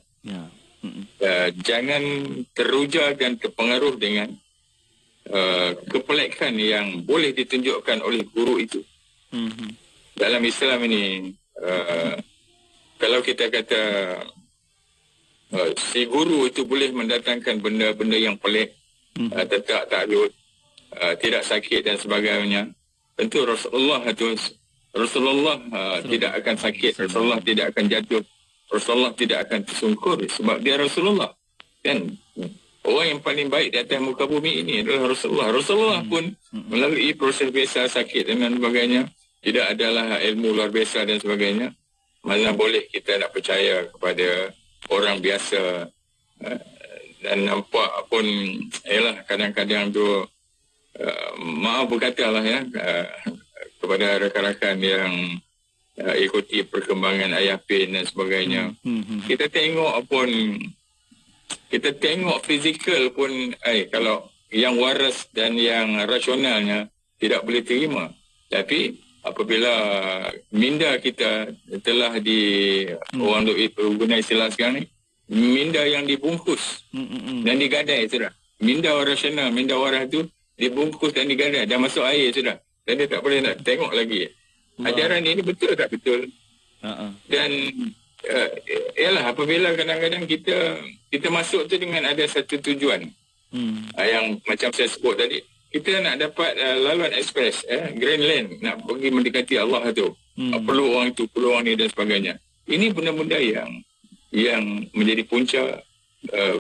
Jangan teruja dan terpengaruh dengan kepelikan yang boleh ditunjukkan oleh guru itu. Dalam Islam ini, kalau kita kata si guru itu boleh mendatangkan benda-benda yang pelik, tetap takluk, tidak sakit dan sebagainya, tentu Rasulullah tidak akan sakit, Rasulullah tidak akan jatuh, Rasulullah tidak akan tersungkur, sebab dia Rasulullah. Kan orang yang paling baik di atas muka bumi ini adalah Rasulullah. Rasulullah pun melalui proses biasa, sakit dan sebagainya. Tidak adalah ilmu luar biasa dan sebagainya. Mana boleh kita nak percaya kepada orang biasa. Dan nampak pun, kadang-kadang tu, maaf berkatalah kepada rakan-rakan yang ikuti perkembangan ayah pin dan sebagainya. Kita tengok fizikal pun, kalau yang waras dan yang rasionalnya tidak boleh terima. Tapi apabila minda kita telah orang guna istilah sekarang ni, minda yang dibungkus dan digadai sudah. Minda rasional, minda waras tu dibungkus dan digadai, dah masuk air sudah. Dan dia tak boleh nak tengok lagi. Ajaran ini betul tak betul? Dan ialah apabila kadang-kadang kita masuk tu dengan ada satu tujuan. Yang macam saya sebut tadi, kita nak dapat laluan ekspres, Grand Land, nak pergi mendekati Allah tu. Perlu orang itu, perlu orang ni dan sebagainya. Ini benda-benda yang menjadi punca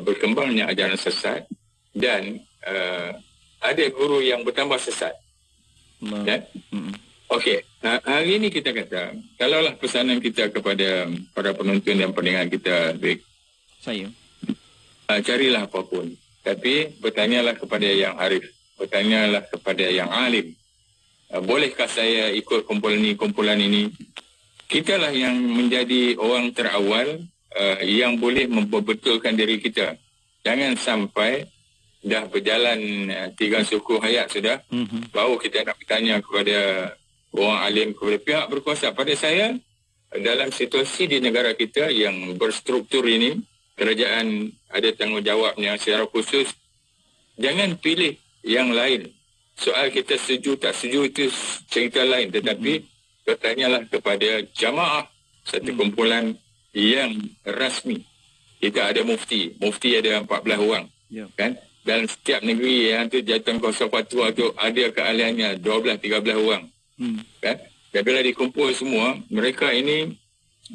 berkembangnya ajaran sesat, dan ada guru yang bertambah sesat. Okey, hari ini kita kata, kalaulah pesanan kita kepada para penonton dan pendengar kita, carilah apapun, tapi bertanyalah kepada yang arif, bertanyalah kepada yang alim. Bolehkah saya ikut kumpulan ini? Kitalah yang menjadi orang terawal yang boleh membetulkan diri kita. Jangan sampai dah berjalan 3 suku hayat sudah, baru kita nak bertanya kepada orang alim, kepada pihak berkuasa. Pada saya, dalam situasi di negara kita yang berstruktur ini, kerajaan ada tanggungjawabnya secara khusus. Jangan pilih yang lain. Soal kita setuju tak setuju itu cerita lain, tetapi bertanyalah kepada jamaah, satu kumpulan yang rasmi. Kita ada mufti ada 14 orang, kan? Dalam setiap negeri yang tu jatuh kuasa fatwa tu ada keahliannya 12-13 orang. Kan? Dan bila dikumpul semua, mereka ini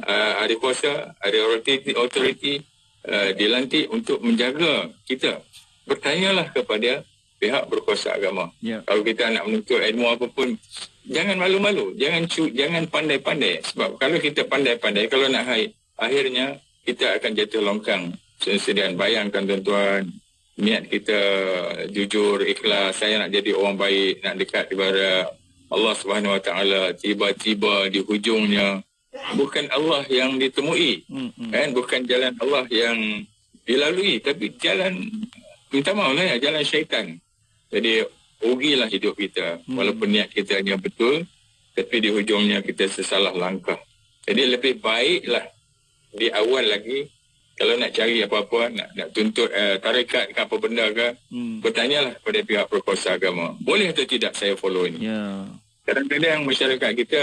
ada kuasa, ada authority, dilantik untuk menjaga kita. Bertanyalah kepada pihak berkuasa agama. Kalau kita nak menuntut ilmu apapun, jangan malu-malu, jangan pandai-pandai. Sebab kalau kita pandai-pandai, kalau nak haid, akhirnya kita akan jatuh longkang. Sedian bayangkan tuan-tuan, niat kita jujur, ikhlas, saya nak jadi orang baik, nak dekat kepada Allah Subhanahu Wa Taala, tiba-tiba di hujungnya bukan Allah yang ditemui, kan? Bukan jalan Allah yang dilalui, tapi jalan, minta maaf lah ya, jalan syaitan. Jadi rugilah hidup kita, walaupun niat kita hanya betul, tapi di hujungnya kita sesalah langkah. Jadi lebih baiklah di awal lagi, kalau nak cari apa-apa, nak tuntut tarekat ke apa benda ke, bertanyalah kepada pihak berkuasa agama. Boleh atau tidak saya follow ini? Kadang-kadang masyarakat kita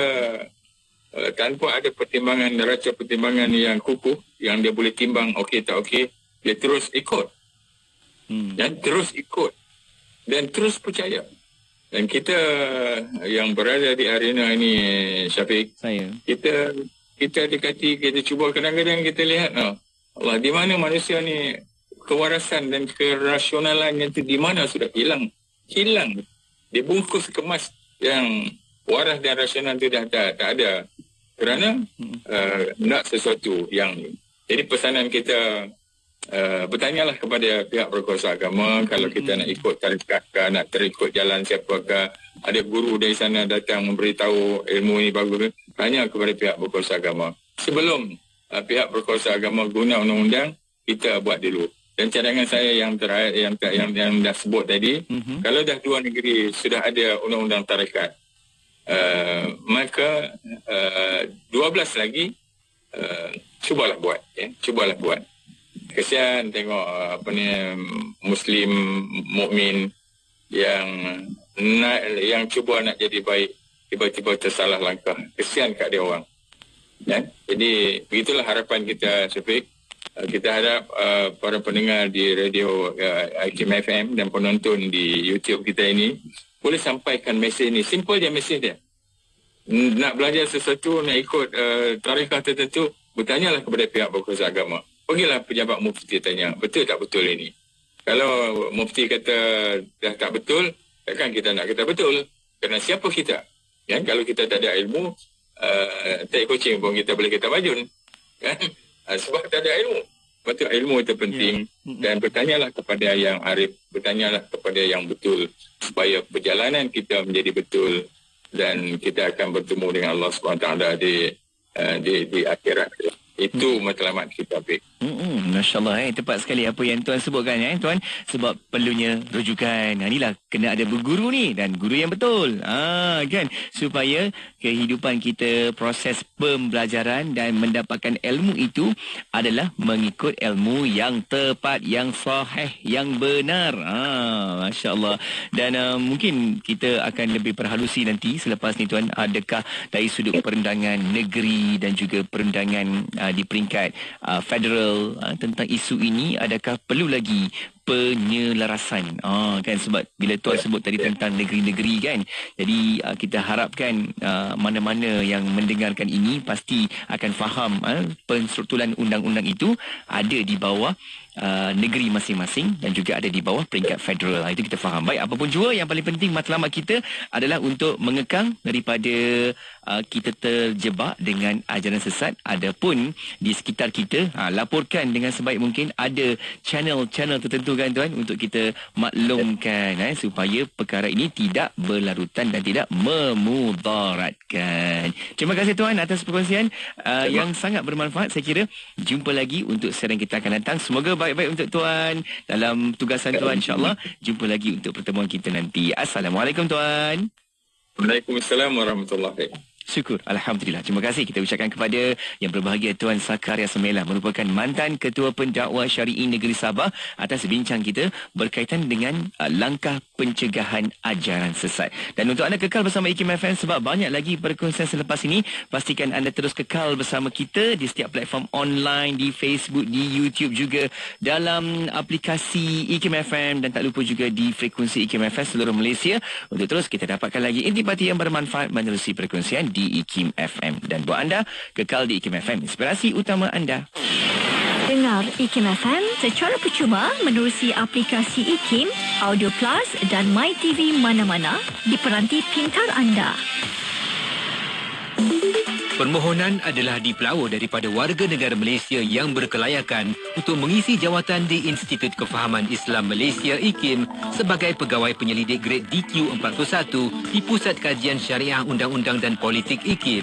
tanpa ada pertimbangan, neraca pertimbangan yang kukuh, yang dia boleh timbang okey tak okey, dia terus ikut. Dan terus ikut. Dan terus percaya. Dan kita yang berada di arena ini, Syafiq, kita dekati, kita cuba, kadang-kadang kita lihat, Allah, di mana manusia ni kewarasan dan kerasionalannya itu di mana sudah hilang. Dibungkus kemas yang waras dan rasional itu dah tak ada. Kerana nak sesuatu yang ni. Jadi pesanan kita, bertanyalah kepada pihak berkuasa agama. Kalau kita nak ikut tarekat, nak terikut jalan siapakah, ada guru dari sana datang memberitahu ilmu ini bagus, tanya kepada pihak berkuasa agama. Sebelum pihak berkuasa agama guna undang-undang, kita buat dulu. Dan cadangan saya yang terakhir, yang dah sebut tadi, kalau dah 2 negeri sudah ada undang-undang tarekat, maka 12 lagi cubalah buat. Kesian tengok Muslim mukmin yang cuba nak jadi baik, tiba-tiba tersalah langkah. Kesian kat dia orang. Jadi begitulah harapan kita, Syafiq. Kita harap para pendengar di radio IKIM FM dan penonton di YouTube kita ini boleh sampaikan mesej ni. Simple je mesej dia. Nak belajar sesuatu, nak ikut tarekat tertentu, bertanyalah kepada pihak berkuasa agama. Pergilah pejabat mufti tanya, betul tak betul ini? Kalau mufti kata dah tak betul, takkan kita nak kata betul? Kerana siapa kita? Kan? Kalau kita tak ada ilmu, tak kucing pun kita boleh kata bajun. Kan? Sebab tak ada ilmu. Betul, ilmu itu penting. Dan bertanyalah kepada yang arif, bertanyalah kepada yang betul, supaya perjalanan kita menjadi betul dan kita akan bertemu dengan Allah SWT di akhirat. Itu matlamat kita, Fik. Masya Allah, tepat sekali apa yang Tuan sebutkan Tuan, sebab perlunya rujukan. Inilah kena ada berguru ni, dan guru yang betul. Kan, supaya kehidupan kita, proses pembelajaran dan mendapatkan ilmu itu adalah mengikut ilmu yang tepat, yang sahih, yang benar. Masya Allah. Dan mungkin kita akan lebih perhalusi nanti selepas ni Tuan, adakah dari sudut perendangan negeri dan juga perendangan di peringkat federal tentang isu ini, adakah perlu lagi penyelarasan kan, sebab bila Tuan sebut tadi tentang negeri-negeri kan, jadi kita harapkan mana-mana yang mendengarkan ini pasti akan faham penstrukturan undang-undang itu ada di bawah negeri masing-masing dan juga ada di bawah peringkat federal. Itu kita faham. Baik, apapun jua, yang paling penting matlamat kita adalah untuk mengekang daripada kita terjebak dengan ajaran sesat. Adapun di sekitar kita, laporkan dengan sebaik mungkin. Ada channel-channel tertentu kan Tuan, untuk kita maklumkan supaya perkara ini tidak berlarutan dan tidak memudaratkan. Terima kasih Tuan atas perkongsian yang sangat bermanfaat. Saya kira jumpa lagi untuk seri kita akan datang. Semoga baik-baik untuk Tuan dalam tugasan Tuan, insya-Allah. Jumpa lagi untuk pertemuan kita nanti. Assalamualaikum Tuan. Waalaikumsalam warahmatullahi. Syukur, Alhamdulillah. Terima kasih kita ucapkan kepada yang berbahagia Tuan Sakaria Semelah, merupakan mantan Ketua Pendakwah Syari'i Negeri Sabah, atas bincang kita berkaitan dengan langkah pencegahan ajaran sesat. Dan untuk anda kekal bersama IKIM FM sebab banyak lagi perkongsian selepas ini. Pastikan anda terus kekal bersama kita di setiap platform online, di Facebook, di YouTube, juga dalam aplikasi IKIM FM, dan tak lupa juga di frekuensi IKIM FM seluruh Malaysia, untuk terus kita dapatkan lagi intipati yang bermanfaat menerusi perkongsian di IKIM FM. Dan buat anda kekal di IKIM FM, inspirasi utama anda. Dengar IKIM FM secara percuma menerusi aplikasi IKIM, Audio Plus dan MyTV mana-mana di peranti pintar anda. Permohonan adalah dipelawa daripada warga negara Malaysia yang berkelayakan untuk mengisi jawatan di Institut Kefahaman Islam Malaysia IKIM sebagai pegawai penyelidik grade DQ41 di Pusat Kajian Syariah Undang-Undang dan Politik IKIM.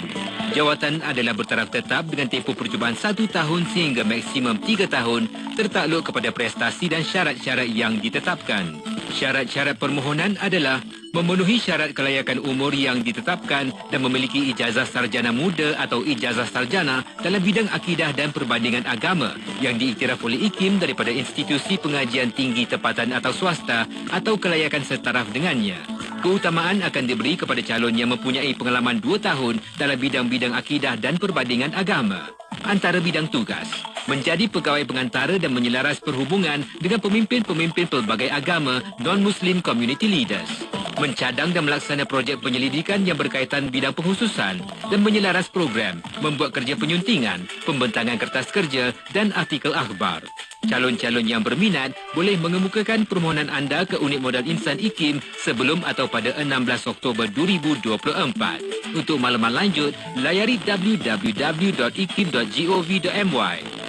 Jawatan adalah bertaraf tetap dengan tempoh percubaan 1 tahun sehingga maksimum 3 tahun tertakluk kepada prestasi dan syarat-syarat yang ditetapkan. Syarat-syarat permohonan adalah memenuhi syarat kelayakan umur yang ditetapkan dan memiliki ijazah sarjana muda atau ijazah sarjana dalam bidang akidah dan perbandingan agama yang diiktiraf oleh IKIM daripada institusi pengajian tinggi tempatan atau swasta atau kelayakan setaraf dengannya. Keutamaan akan diberi kepada calon yang mempunyai pengalaman 2 tahun dalam bidang-bidang akidah dan perbandingan agama. Antara bidang tugas, menjadi pegawai pengantara dan menyelaras perhubungan dengan pemimpin-pemimpin pelbagai agama non-Muslim community leaders. Mencadang dan melaksana projek penyelidikan yang berkaitan bidang penghususan dan menyelaras program, membuat kerja penyuntingan, pembentangan kertas kerja dan artikel akhbar. Calon-calon yang berminat boleh mengemukakan permohonan anda ke Unit Modal Insan IKIM sebelum atau pada 16 Oktober 2024. Untuk maklumat lanjut, layari www.ikim.gov.my.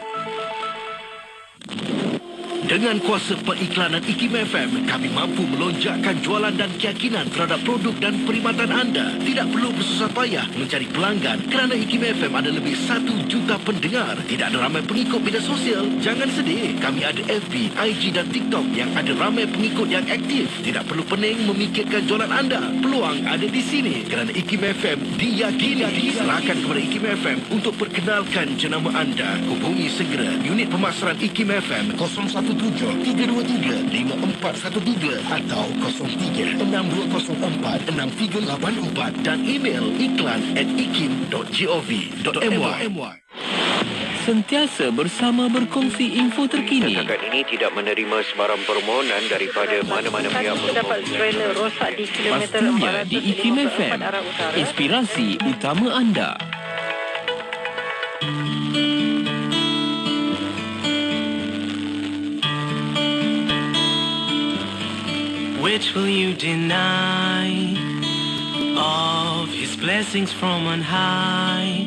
Dengan kuasa periklanan IKIM FM, kami mampu melonjakkan jualan dan keyakinan terhadap produk dan perkhidmatan anda. Tidak perlu bersusah payah mencari pelanggan kerana IKIM FM ada lebih 1 juta pendengar. Tidak ada ramai pengikut media sosial. Jangan sedih, kami ada FB, IG dan TikTok yang ada ramai pengikut yang aktif. Tidak perlu pening memikirkan jualan anda. Peluang ada di sini kerana IKIM FM diyakini. Serahkan kepada IKIM FM untuk perkenalkan jenama anda. Hubungi segera unit pemasaran IKIM FM 017-323-5412 atau 03-6204-6384 dan email iklan@ikim.gov.my. Sentiasa bersama berkongsi info terkini. Setakat ini tidak menerima sebarang permohonan daripada mana-mana pihak berhubung. Pastinya di IKIM FM, inspirasi utama anda. Which will you deny of his blessings from on high?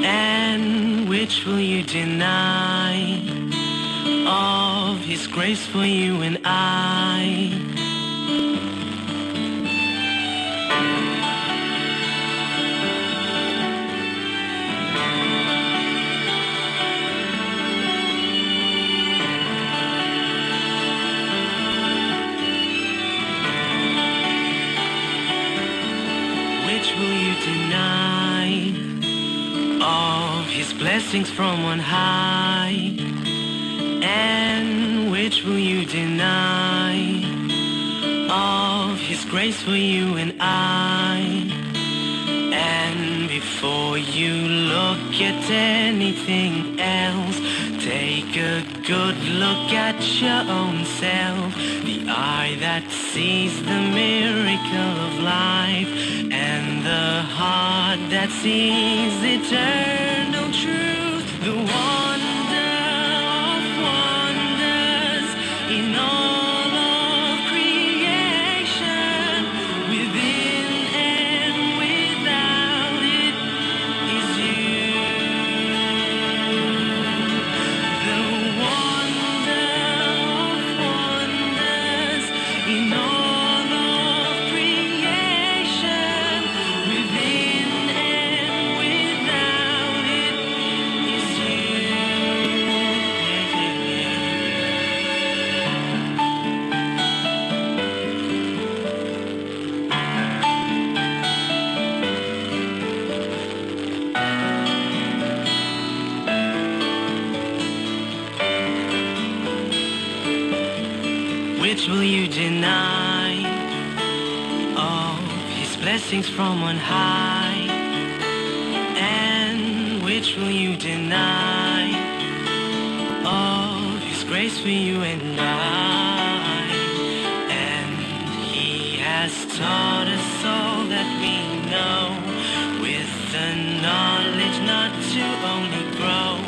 And which will you deny of his grace for you and I? blessings from on high? And which will you deny? Of His grace for you and I. And before you look at anything else, take a good look at your own self. The eye that sees the miracle of life, and the heart that sees eternal truth. The wonder of wonders in all of creation, within and without it is you. The wonder of wonders in all of creation, within and without it is you. Which will you deny? Of His blessings from on high? And which will you deny? Of His grace for you and I. And He has taught us all that we know, with the knowledge not to only grow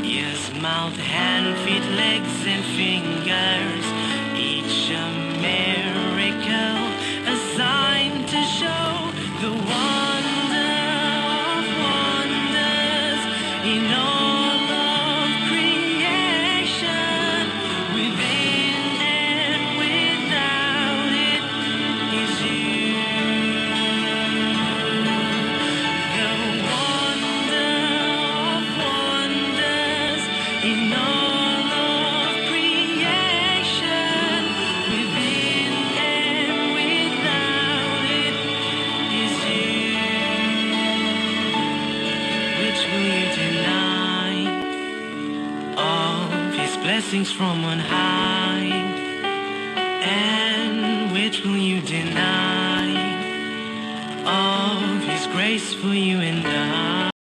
ears, mouth, hand, feet, legs and fingers, each a miracle, a sign to show the wonder of wonders in all of creation, within and without it is you. The wonder of wonders in all of creation, within and without it is you. Which will you deny? Of His blessings from on high? And which will you deny? Of His grace for you and I.